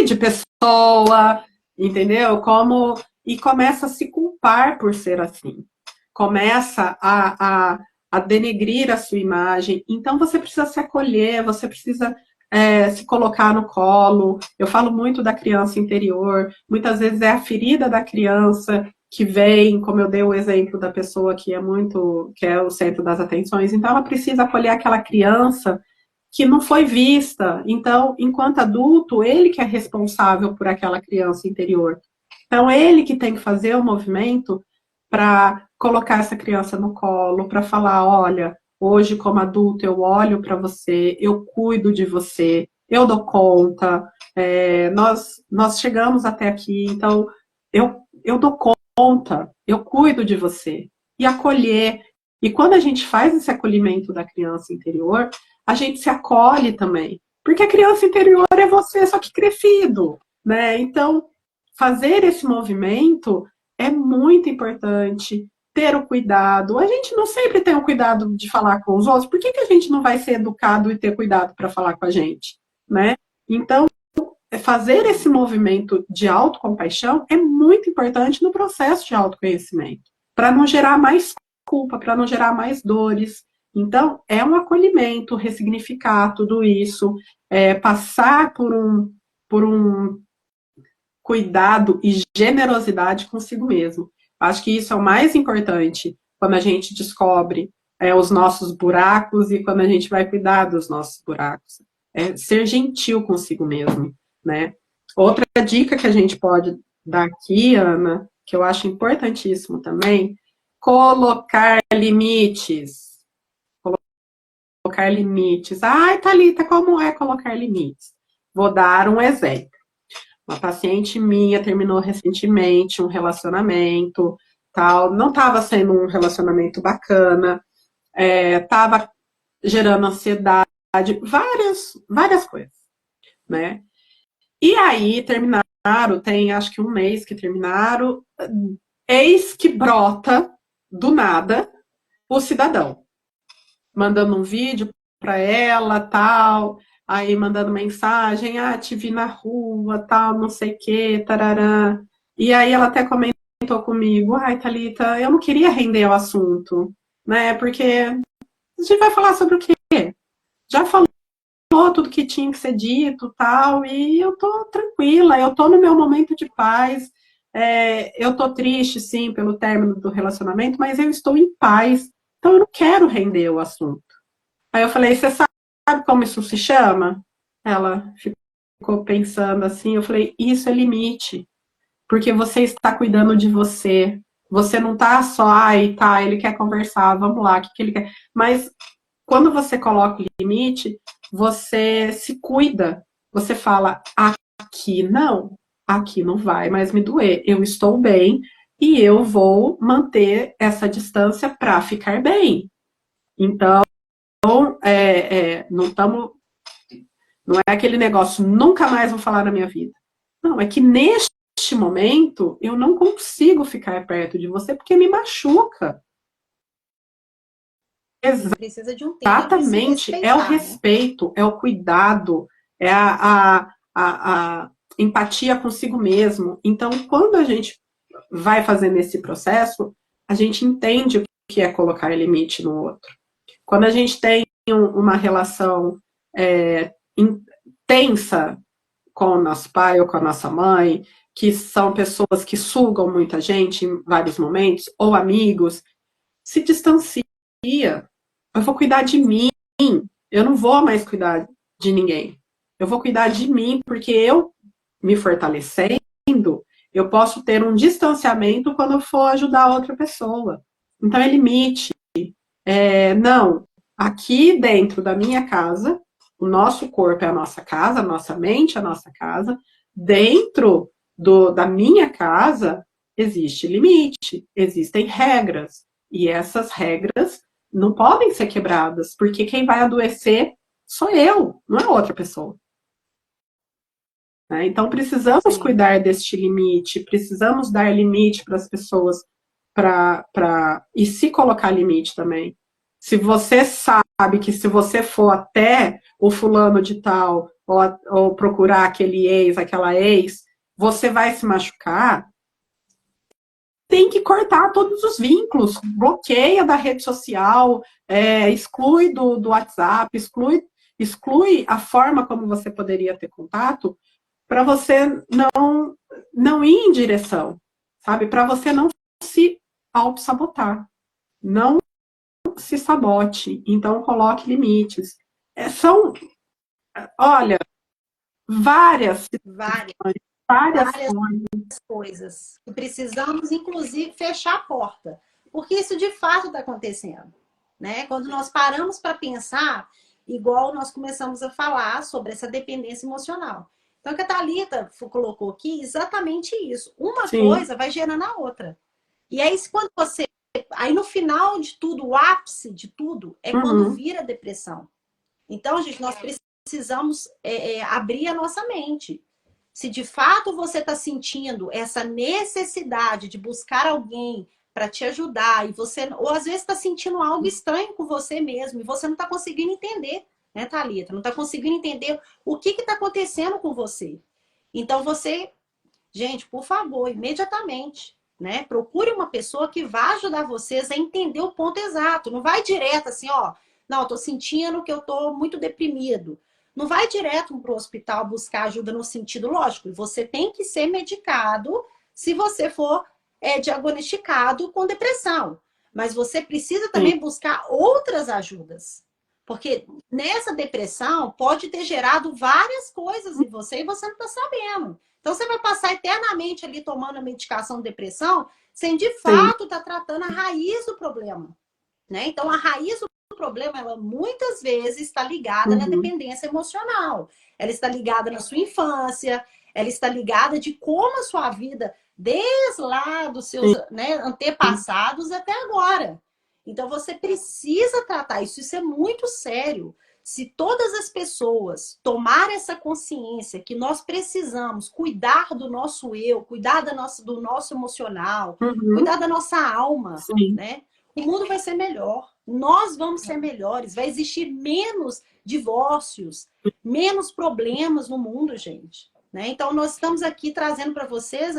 A: de pessoa, entendeu? E começa a se culpar por ser assim. Começa a denegrir a sua imagem. Então você precisa se acolher, você precisa se colocar no colo. Eu falo muito da criança interior. Muitas vezes é a ferida da criança que vem, como eu dei o exemplo da pessoa que é o centro das atenções. Então ela precisa acolher aquela criança que não foi vista. Então, enquanto adulto, ele que é responsável por aquela criança interior. Então, ele que tem que fazer o movimento para colocar essa criança no colo, para falar, olha, hoje como adulto eu olho para você, eu cuido de você, eu dou conta, nós chegamos até aqui, então eu dou conta, eu cuido de você. E acolher. E quando a gente faz esse acolhimento da criança interior, a gente se acolhe também. Porque a criança interior é você, só que crescido, né? Então, fazer esse movimento é muito importante. Ter o cuidado. A gente não sempre tem o cuidado de falar com os outros. Por que a gente não vai ser educado e ter cuidado para falar com a gente, né? Então, fazer esse movimento de autocompaixão é muito importante no processo de autoconhecimento, para não gerar mais culpa, para não gerar mais dores. Então, é um acolhimento, ressignificar tudo isso, passar por um cuidado e generosidade consigo mesmo. Acho que isso é o mais importante quando a gente descobre os nossos buracos e quando a gente vai cuidar dos nossos buracos. ser gentil consigo mesmo, né? Outra dica que a gente pode dar aqui, Ana, que eu acho importantíssimo também, colocar limites. Colocar limites. Ai, Thalita, como é colocar limites? Vou dar um exemplo. Uma paciente minha terminou recentemente um relacionamento, tal, não estava sendo um relacionamento bacana, estava gerando ansiedade, várias coisas, né? E aí terminaram, tem acho que um mês que terminaram, eis que brota do nada o cidadão, mandando um vídeo para ela, tal, aí mandando mensagem, te vi na rua, tal, não sei o que, tarará. E aí ela até comentou comigo, ai, Thalita, eu não queria render o assunto, né, porque a gente vai falar sobre o quê? Já falou tudo que tinha que ser dito, tal, e eu tô tranquila, eu tô no meu momento de paz, eu tô triste, sim, pelo término do relacionamento, mas eu estou em paz, então eu não quero render o assunto. Aí eu falei, você sabe como isso se chama? Ela ficou pensando assim, eu falei, isso é limite, porque você está cuidando de você. Você não tá só, tá, ele quer conversar, vamos lá, o que ele quer. Mas quando você coloca o limite, você se cuida. Você fala, aqui não vai mais me doer. Eu estou bem e eu vou manter essa distância para ficar bem. Então, não estamos. Não é aquele negócio, nunca mais vou falar na minha vida. Não, é que neste momento eu não consigo ficar perto de você porque me machuca.
B: Precisa de um tempo e se
A: Exatamente, é o
B: respeitar, né?
A: respeito, é o cuidado, é a empatia consigo mesmo. Então, quando a gente vai fazendo esse processo, a gente entende o que é colocar limite no outro. Quando a gente tem uma relação tensa com o nosso pai ou com a nossa mãe, que são pessoas que sugam muita gente em vários momentos, ou amigos, se distancia. Eu vou cuidar de mim, eu não vou mais cuidar de ninguém. Eu vou cuidar de mim, porque eu, me fortalecendo, eu posso ter um distanciamento quando eu for ajudar outra pessoa. Então é limite. Não, aqui dentro da minha casa, o nosso corpo é a nossa casa, a nossa mente é a nossa casa. Dentro da minha casa existe limite, existem regras. E essas regras não podem ser quebradas, porque quem vai adoecer sou eu, não é outra pessoa. Né? Então precisamos
B: Sim.
A: cuidar deste limite, precisamos dar limite para as pessoas e se colocar limite também. Se você sabe que se você for até o fulano de tal, ou procurar aquele ex, aquela ex, você vai se machucar, tem que cortar todos os vínculos, bloqueia da rede social, exclui do WhatsApp, exclui a forma como você poderia ter contato, para você não ir em direção, sabe? Para você não se auto-sabotar. Não se sabote. Então, coloque limites. Olha, várias
B: Várias,
A: situações, várias
B: várias
A: coisas.
B: coisas. E precisamos, inclusive, fechar a porta. Porque isso de fato está acontecendo. Né? Quando nós paramos para pensar, igual nós começamos a falar sobre essa dependência emocional. Então, o que a Thalita colocou aqui, exatamente isso. Uma
A: Sim.
B: coisa vai gerando a outra. E aí, quando você. Aí, no final de tudo, o ápice de tudo é quando
A: Uhum.
B: vira depressão. Então, gente, nós precisamos abrir a nossa mente. Se de fato você está sentindo essa necessidade de buscar alguém para te ajudar, e você, ou às vezes está sentindo algo estranho com você mesmo, e você não está conseguindo entender, né, Thalita? Não está conseguindo entender o que está acontecendo com você. Então você, gente, por favor, imediatamente, né? Procure uma pessoa que vá ajudar vocês a entender o ponto exato. Não vai direto assim, ó, não, eu tô sentindo que eu tô muito deprimido. Não vai direto para o hospital buscar ajuda no sentido lógico. Você tem que ser medicado se você for diagnosticado com depressão. Mas você precisa
A: Sim.
B: também buscar outras ajudas. Porque nessa depressão pode ter gerado várias coisas em você e você não está sabendo. Então você vai passar eternamente ali tomando a medicação de depressão sem de fato estar tratando a raiz do problema, né? Então a raiz do problema, ela muitas vezes está ligada na dependência emocional. Ela está ligada na sua infância, ela está ligada de como a sua vida, desde lá dos seus, né, antepassados até agora. Então você precisa tratar isso, isso é muito sério. Se todas as pessoas tomarem essa consciência que nós precisamos cuidar do nosso eu, cuidar do nosso emocional, cuidar da nossa alma, né? O mundo vai ser melhor. Nós vamos ser melhores. Vai existir menos divórcios, menos problemas no mundo, gente. Né? Então, nós estamos aqui trazendo para vocês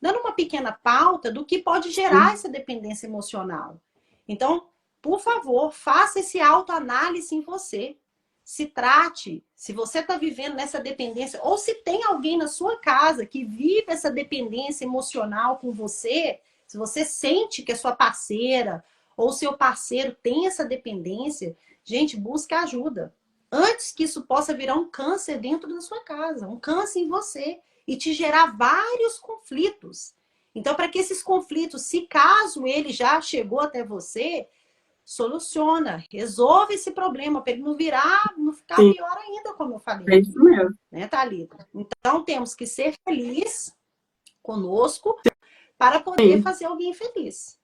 B: dando uma pequena pauta do que pode gerar essa dependência emocional. Então, por favor, faça esse autoanálise em você. Se trate, se você está vivendo nessa dependência, ou se tem alguém na sua casa que vive essa dependência emocional com você, se você sente que a sua parceira ou seu parceiro tem essa dependência, gente, busque ajuda. Antes que isso possa virar um câncer dentro da sua casa, um câncer em você e te gerar vários conflitos. Então, para que esses conflitos, se caso ele já chegou até você, soluciona, resolve esse problema para ele não virar, não ficar pior ainda, como eu falei.
A: É isso mesmo.
B: Né, Thalita? Então, temos que ser felizes conosco para poder fazer alguém feliz.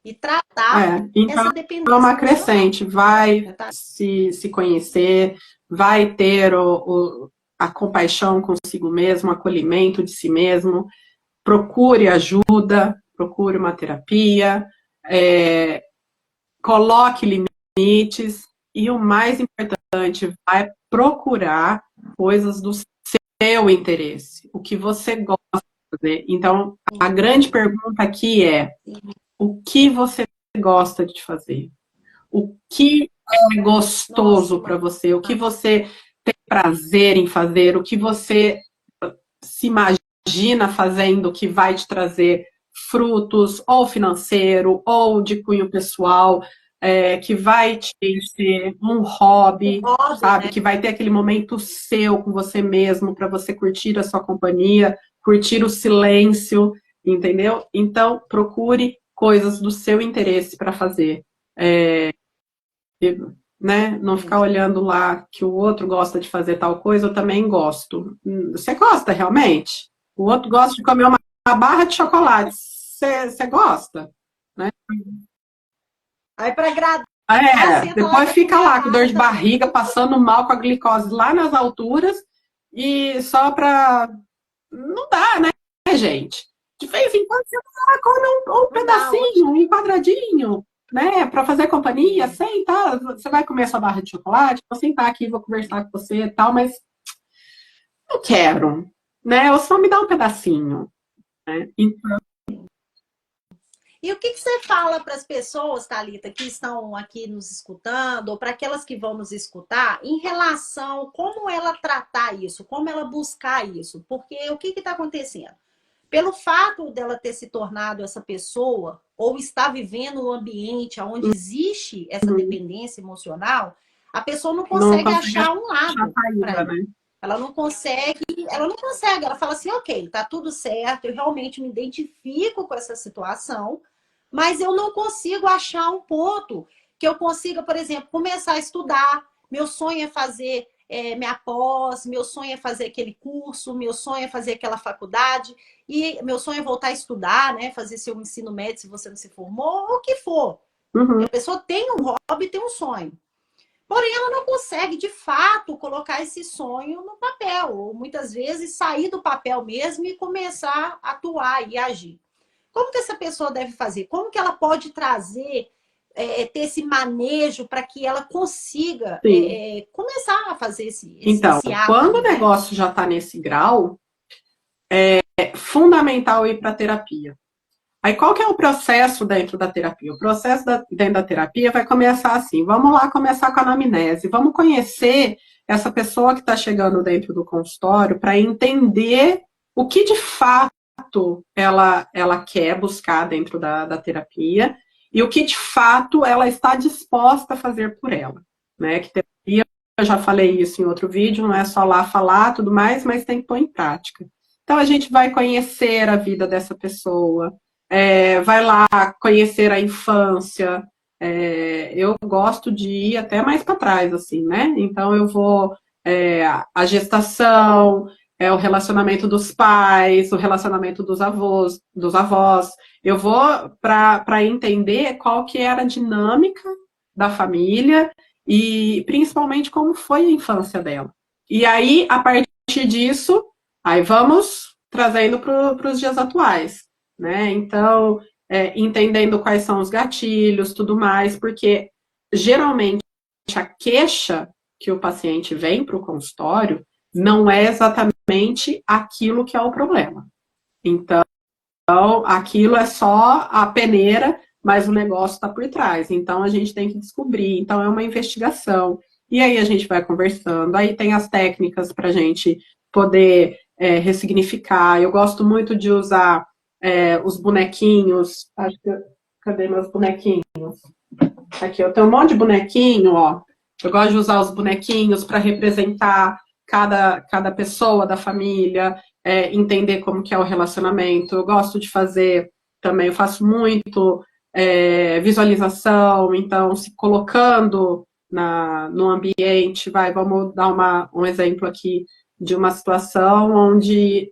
B: E tratar
A: então,
B: essa dependência.
A: É uma crescente, vai se conhecer, vai ter a compaixão consigo mesmo, o acolhimento de si mesmo, procure ajuda, procure uma terapia, coloque limites e o mais importante, vai procurar coisas do seu interesse, o que você gosta de fazer. Então, a grande pergunta aqui é: o que você gosta de fazer? O que é gostoso para você? O que você tem prazer em fazer? O que você se imagina fazendo que vai te trazer frutos, ou financeiro, ou de cunho pessoal, que vai te encher um hobby, sabe? Né? Que vai ter aquele momento seu com você mesmo, para você curtir a sua companhia, curtir o silêncio, entendeu? Então, procure coisas do seu interesse para fazer. Né? Não ficar olhando lá que o outro gosta de fazer tal coisa, eu também gosto. Você gosta realmente? O outro gosta de comer uma barra de chocolate. Você gosta? Né?
B: Aí para agradar.
A: Depois fica lá com dor de barriga, passando mal com a glicose lá nas alturas, e só para... Não dá, né, gente? De vez em quando você come um pedacinho, um quadradinho, né, para fazer companhia, senta, você vai comer sua barra de chocolate, vou sentar aqui, vou conversar com você e tal, mas não quero, né, ou só me dá um pedacinho, né, então...
B: E o que você fala para as pessoas, Thalita, que estão aqui nos escutando, ou para aquelas que vão nos escutar, em relação a como ela tratar isso, como ela buscar isso? Porque o que está acontecendo? Pelo fato dela ter se tornado essa pessoa, ou estar vivendo um ambiente onde existe essa dependência emocional, a pessoa não consegue achar um lado para ela. Né? Ela não consegue, ela fala assim, ok, tá tudo certo, eu realmente me identifico com essa situação, mas eu não consigo achar um ponto que eu consiga, por exemplo, começar a estudar. Meu sonho é fazer minha pós, meu sonho é fazer aquele curso, meu sonho é fazer aquela faculdade, e meu sonho é voltar a estudar, né? Fazer seu ensino médio se você não se formou, ou o que for. A pessoa tem um hobby, tem um sonho. Porém, ela não consegue, de fato, colocar esse sonho no papel, ou muitas vezes sair do papel mesmo e começar a atuar e agir. Como que essa pessoa deve fazer? Como que ela pode trazer, ter esse manejo para que ela consiga começar a fazer esse ato?
A: Quando o negócio já está nesse grau, é fundamental ir para a terapia. Aí, qual que é o processo dentro da terapia? O processo dentro da terapia vai começar assim, vamos lá começar com a anamnese, vamos conhecer essa pessoa que está chegando dentro do consultório para entender o que de fato ela quer buscar dentro da terapia e o que de fato ela está disposta a fazer por ela. né? Que terapia, eu já falei isso em outro vídeo, não é só lá falar tudo mais, mas tem que pôr em prática. Então a gente vai conhecer a vida dessa pessoa, vai lá conhecer a infância. Eu gosto de ir até mais para trás, assim, né? Então eu vou a gestação, o relacionamento dos pais, o relacionamento dos avós. Eu vou para entender qual que era a dinâmica da família e principalmente como foi a infância dela. E aí, a partir disso, aí vamos trazendo para os dias atuais, né? Então, entendendo quais são os gatilhos, tudo mais, porque geralmente a queixa que o paciente vem para o consultório não é exatamente aquilo que é o problema. Então, aquilo é só a peneira, mas o negócio está por trás. Então, a gente tem que descobrir. Então, é uma investigação. E aí a gente vai conversando. Aí tem as técnicas para a gente poder ressignificar. Eu gosto muito de usar os bonequinhos. Acho que, cadê meus bonequinhos? Aqui, eu tenho um monte de bonequinho, ó. Eu gosto de usar os bonequinhos para representar cada pessoa da família, entender como que é o relacionamento. Eu gosto de fazer também, eu faço muito visualização, então se colocando no ambiente, vamos dar um exemplo aqui de uma situação onde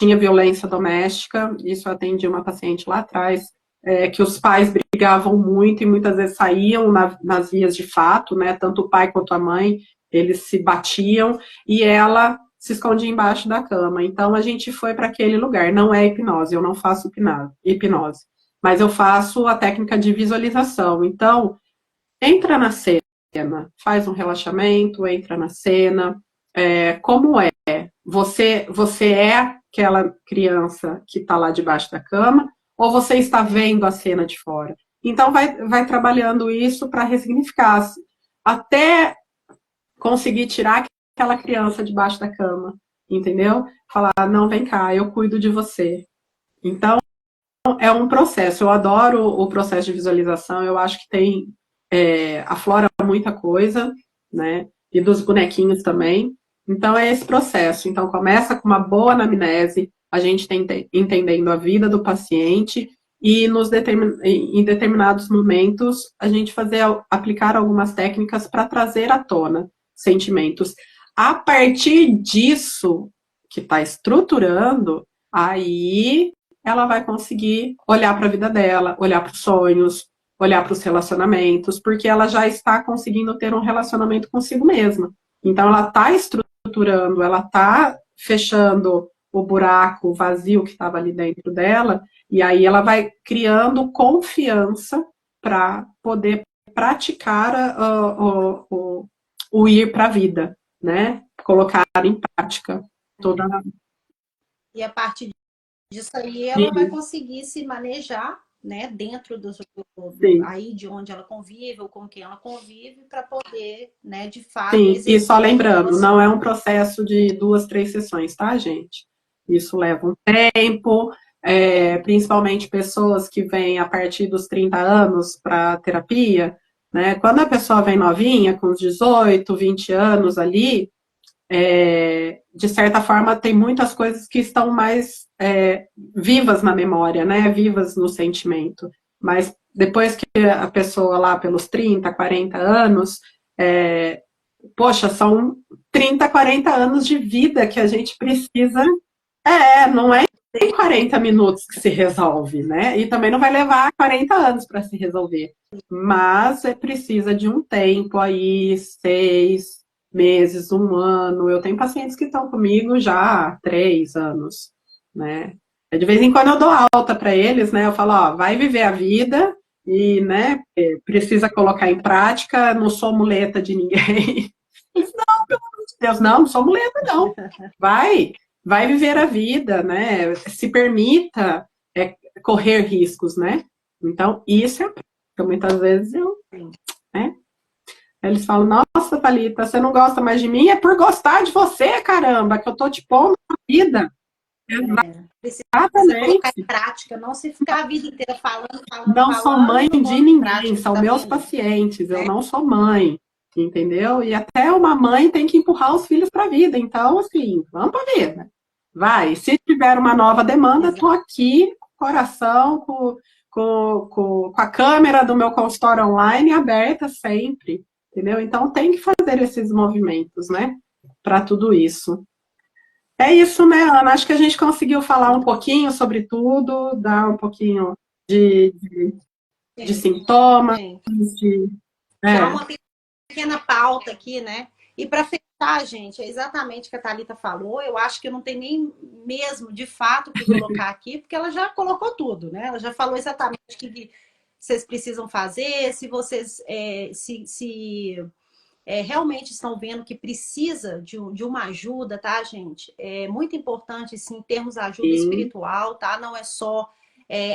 A: tinha violência doméstica, isso eu atendi uma paciente lá atrás, que os pais brigavam muito e muitas vezes saíam nas vias de fato, né? Tanto o pai quanto a mãe, eles se batiam e ela se escondia embaixo da cama. Então a gente foi para aquele lugar. Não é hipnose, eu não faço hipnose, mas eu faço a técnica de visualização. Então, entra na cena, faz um relaxamento, entra na cena. Como é? Você é aquela criança que está lá debaixo da cama, ou você está vendo a cena de fora? Então, vai trabalhando isso para ressignificar, até conseguir tirar aquela criança debaixo da cama, entendeu? Falar, não, vem cá, eu cuido de você. Então, é um processo. Eu adoro o processo de visualização, eu acho que aflora muita coisa, né? E dos bonequinhos também. Então, é esse processo. Então, começa com uma boa anamnese, a gente entendendo a vida do paciente e em determinados momentos a gente aplicar algumas técnicas para trazer à tona sentimentos. A partir disso que está estruturando, aí ela vai conseguir olhar para a vida dela, olhar para os sonhos, olhar para os relacionamentos, porque ela já está conseguindo ter um relacionamento consigo mesma. Então, ela está estruturando, ela está fechando o buraco, o vazio que estava ali dentro dela, e aí ela vai criando confiança para poder praticar o ir para a vida, né? Colocar em prática toda a...
B: E a partir disso aí ela vai conseguir se manejar, né, dentro aí de onde ela convive ou com quem ela convive para poder, né, de fato.
A: Sim, e só lembrando, não é um processo de 2, 3 sessões, tá, gente? Isso leva um tempo, principalmente pessoas que vêm a partir dos 30 anos para terapia, né? Quando a pessoa vem novinha, com os 18, 20 anos ali, de certa forma, tem muitas coisas que estão mais vivas na memória, né? Vivas no sentimento. Mas depois que a pessoa lá pelos 30, 40 anos, poxa, são 30, 40 anos de vida que a gente precisa. Não é em 40 minutos que se resolve, né? E também não vai levar 40 anos para se resolver. Mas precisa de um tempo aí, 6 meses, 1 ano. Eu tenho pacientes que estão comigo já há 3 anos, né? De vez em quando eu dou alta para eles, né? Eu falo, ó, vai viver a vida e, né, precisa colocar em prática, não sou muleta de ninguém. Eles, não, pelo amor de Deus, não sou muleta, não. Vai viver a vida, né? Se permita correr riscos, né? Então, isso é porque muitas vezes né? Eles falam, nossa, Thalita, você não gosta mais de mim? É por gostar de você, caramba, que eu tô te pondo na vida.
B: Precisa colocar em prática, não se ficar a vida inteira falando.
A: Não sou mãe de ninguém, são meus pacientes, eu não sou mãe. entendeu? E até uma mãe tem que empurrar os filhos para a vida. Então, assim, vamos para a vida. Vai. Se tiver uma nova demanda,
B: Exato.
A: estou aqui, com o coração, com a câmera do meu consultório online aberta sempre, entendeu? Então, tem que fazer esses movimentos, né? Para tudo isso. É isso, né, Ana? Acho que a gente conseguiu falar um pouquinho sobre tudo, dar um pouquinho de, de
B: Sim,
A: sintomas,
B: sim.
A: de.
B: Já
A: É,
B: uma pequena pauta aqui, né? E para fechar, gente, é exatamente o que a Thalita falou. Eu acho que não tem nem mesmo, de fato, o que colocar aqui, porque ela já colocou tudo, né? Ela já falou exatamente o que vocês precisam fazer, se vocês realmente estão vendo que precisa de uma ajuda, tá, gente? É muito importante, sim, termos ajuda
A: sim,
B: espiritual, tá? Não é só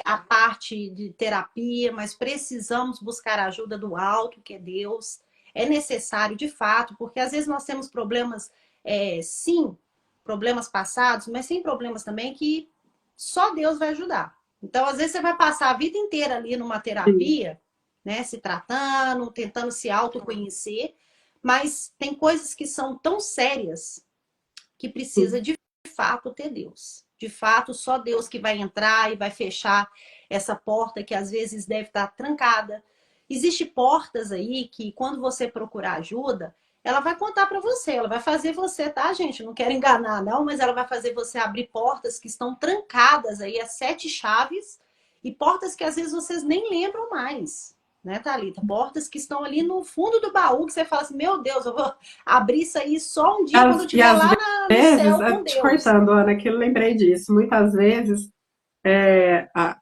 B: a parte de terapia, mas precisamos buscar a ajuda do alto, que é Deus. É necessário, de fato, porque às vezes nós temos problemas, sim, problemas passados, mas tem problemas também que só Deus vai ajudar. Então, às vezes, você vai passar a vida inteira ali numa
A: sim,
B: terapia, né, se tratando, tentando se autoconhecer, mas tem coisas que são tão sérias que precisa
A: sim.
B: de fato ter Deus. De fato, só Deus que vai entrar e vai fechar essa porta que às vezes deve estar trancada. Existem portas aí que quando você procurar ajuda, ela vai contar para você, ela vai fazer você, tá, gente? Não quero enganar, não, mas ela vai fazer você abrir portas que estão trancadas aí, as 7 chaves, e portas que às vezes vocês nem lembram mais, né, Thalita? Portas que estão ali no fundo do baú, que você fala assim, meu Deus, eu vou abrir isso aí só um dia quando eu
A: E
B: estiver
A: às
B: lá no
A: vezes,
B: céu com
A: te
B: Deus.
A: cortando, Ana, que eu lembrei disso, muitas vezes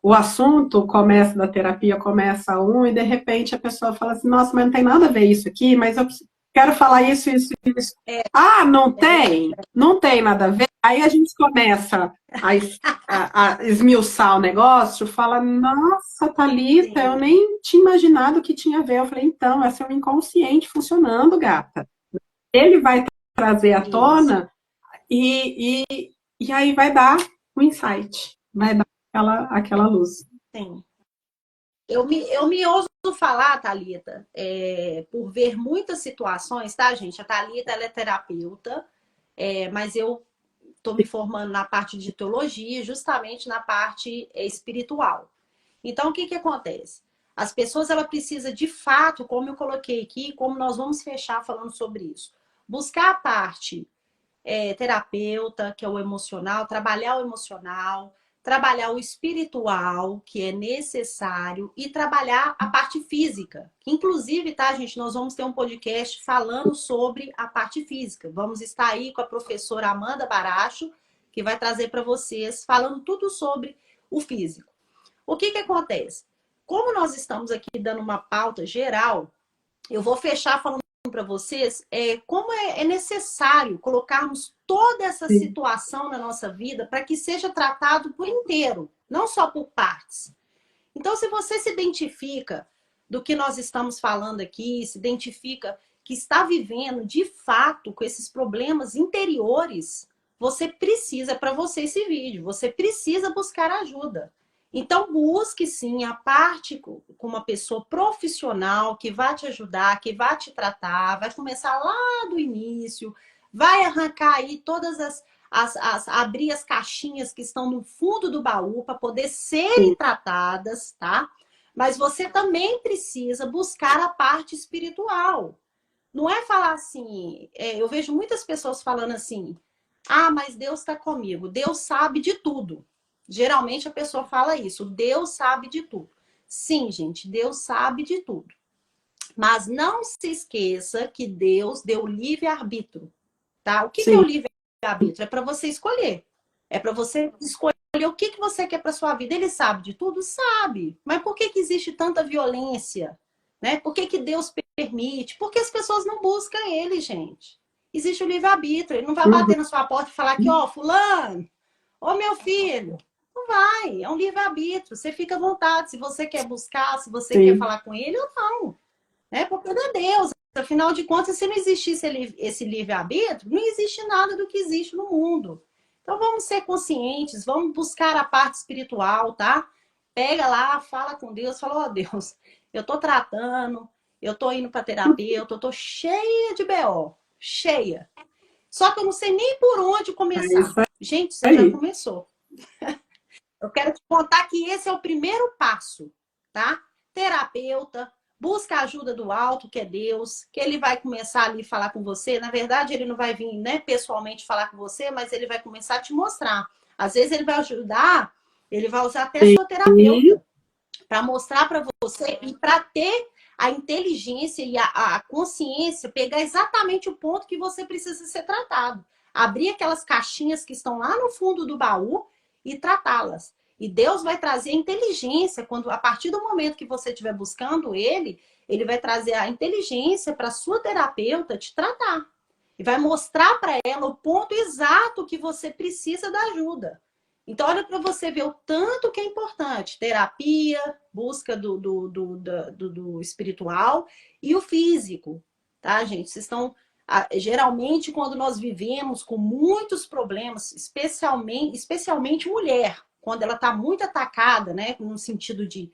A: o assunto começa da terapia, começa um, e de repente a pessoa fala assim, nossa, mas não tem nada a ver isso aqui, mas eu quero falar isso, isso, isso.
B: É,
A: Ah, não
B: é verdade.
A: tem? Não tem nada a ver. Aí a gente começa a esmiuçar o negócio, fala, nossa, Thalita, eu
B: Sim,
A: nem tinha imaginado que tinha a ver. Eu falei, então, esse é o inconsciente funcionando, gata. Ele vai trazer à
B: isso.
A: tona e aí vai dar o insight, vai dar aquela luz.
B: Sim. Eu me ouso falar, Thalita, por ver muitas situações, tá, gente? A Thalita, ela é terapeuta, mas eu estou me formando na parte de teologia, justamente na parte espiritual. Então, o que que acontece? As pessoas, ela precisa de fato, como eu coloquei aqui, como nós vamos fechar falando sobre isso, buscar a parte terapeuta, que é o emocional, trabalhar o espiritual, que é necessário, e trabalhar a parte física. Inclusive, tá, gente, nós vamos ter um podcast falando sobre a parte física. Vamos estar aí com a professora Amanda Baracho, que vai trazer para vocês, falando tudo sobre o físico. O que que acontece? Como nós estamos aqui dando uma pauta geral, eu vou fechar falando para vocês como é necessário colocarmos toda essa
A: Sim.
B: situação na nossa vida para que seja tratado por inteiro, não só por partes. Então, se você se identifica do que nós estamos falando aqui, se identifica que está vivendo de fato com esses problemas interiores, você precisa, para você esse vídeo, você precisa buscar ajuda. Então, busque sim a parte com uma pessoa profissional que vai te ajudar, que vai te tratar, vai começar lá do início, vai arrancar aí todas abrir as caixinhas que estão no fundo do baú para poder serem
A: Sim.
B: tratadas, tá? Mas você também precisa buscar a parte espiritual. Não é falar assim, eu vejo muitas pessoas falando assim, ah, mas Deus está comigo, Deus sabe de tudo. Geralmente a pessoa fala isso, Deus sabe de tudo. Sim, gente, Deus sabe de tudo. Mas não se esqueça que Deus deu livre-arbítrio, tá? O que que é o
A: Sim.
B: livre-arbítrio? É para você escolher. É para você escolher o que que você quer para sua vida. Ele sabe de tudo? Sabe. Mas por que que existe tanta violência? Né? Por que que Deus permite? Porque as pessoas não buscam ele, gente. Existe o livre-arbítrio. Ele não vai
A: Uhum.
B: bater na sua porta e falar aqui, ó, fulano, ô meu filho. Não vai. É um livre-arbítrio. Você fica à vontade se você quer buscar, se você quer
A: Sim.
B: falar com ele ou não, né? Porque ele é Deus. Afinal de contas, se não existisse esse livre-arbítrio, não existe nada do que existe no mundo. Então vamos ser conscientes, vamos buscar a parte espiritual, tá? Pega lá, fala com Deus, fala, ó Deus, eu tô tratando, eu tô indo para terapeuta, eu tô cheia de BO, cheia. Só que eu não sei nem por onde
A: É
B: começar.
A: isso
B: Gente, você já
A: aí.
B: começou. Eu quero te contar que esse é o primeiro passo, tá? Terapeuta, busca a ajuda do alto, que é Deus, que ele vai começar ali a falar com você. Na verdade, ele não vai vir, né, pessoalmente falar com você, mas ele vai começar a te mostrar. Às vezes ele vai ajudar, ele vai usar até sua
A: Sim.
B: terapeuta para mostrar para você e para ter a inteligência e a consciência, pegar exatamente o ponto que você precisa ser tratado. Abrir aquelas caixinhas que estão lá no fundo do baú e tratá-las. E Deus vai trazer inteligência quando, a partir do momento que você estiver buscando ele, ele vai trazer a inteligência para sua terapeuta te tratar. E vai mostrar para ela o ponto exato que você precisa da ajuda. Então, olha para você ver o tanto que é importante. Terapia, busca do espiritual e o físico, tá, gente? Vocês estão... Geralmente, quando nós vivemos com muitos problemas, especialmente mulher, quando ela está muito atacada, né, no sentido de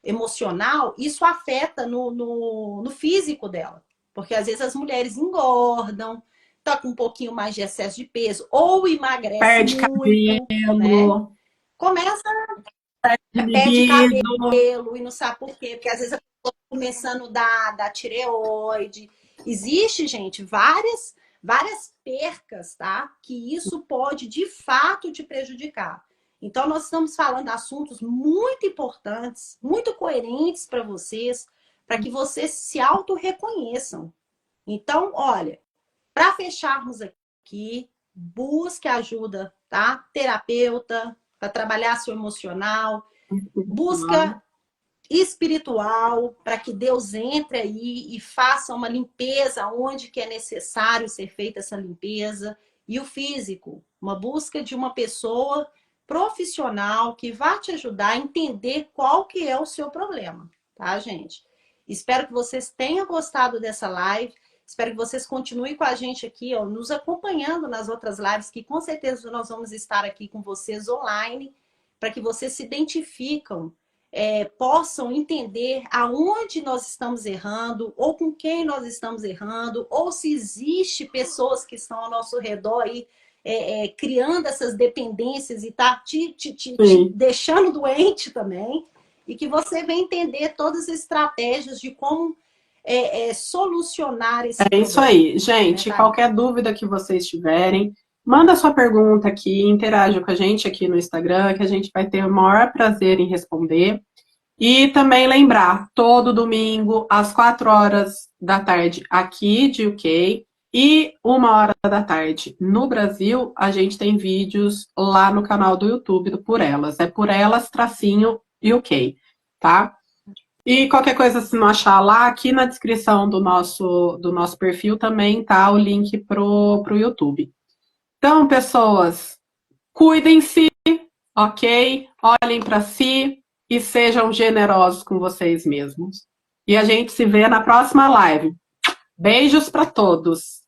B: emocional, isso afeta no físico dela. Porque às vezes as mulheres engordam, tá com um pouquinho mais de excesso de peso, ou emagrece
A: Perde
B: muito, né?
A: cabelo,
B: Começa,
A: de
B: perde
A: libido.
B: cabelo e não sabe por quê, porque às vezes a pessoa tá começando a dar tireoide. Existe, gente, várias percas, tá? Que isso pode de fato te prejudicar. Então, nós estamos falando de assuntos muito importantes, muito coerentes para vocês, para que vocês se auto-reconheçam. Então, olha, para fecharmos aqui, busque ajuda, tá? Terapeuta, para trabalhar seu emocional, busca espiritual, para que Deus entre aí e faça uma limpeza onde que é necessário ser feita essa limpeza. E o físico, uma busca de uma pessoa profissional que vai te ajudar a entender qual que é o seu problema, tá, gente? Espero que vocês tenham gostado dessa live. Espero que vocês continuem com a gente aqui, ó, nos acompanhando nas outras lives, que com certeza nós vamos estar aqui com vocês online, para que vocês se identificam, possam entender aonde nós estamos errando, ou com quem nós estamos errando, ou se existe pessoas que estão ao nosso redor aí, criando essas dependências e tá te
A: Sim,
B: deixando doente também, e que você venha entender todas as estratégias de como solucionar esse
A: é isso
B: problema.
A: aí.
B: Né,
A: Gente,
B: Thalita?
A: qualquer dúvida que vocês tiverem, manda sua pergunta aqui, interaja com a gente aqui no Instagram, que a gente vai ter o maior prazer em responder. E também lembrar, todo domingo, às 4 horas da tarde, aqui de UK, e 1 hora da tarde no Brasil, a gente tem vídeos lá no canal do YouTube do Por Elas. É Por Elas, tracinho UK, tá? E qualquer coisa, se não achar lá, aqui na descrição do nosso perfil também tá o link pro YouTube. Então, pessoas, cuidem-se, ok? Olhem para si e sejam generosos com vocês mesmos. E a gente se vê na próxima live. Beijos para todos.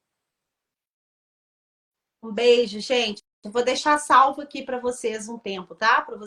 B: Um beijo, gente. Eu vou deixar salvo aqui para vocês um tempo, tá? Para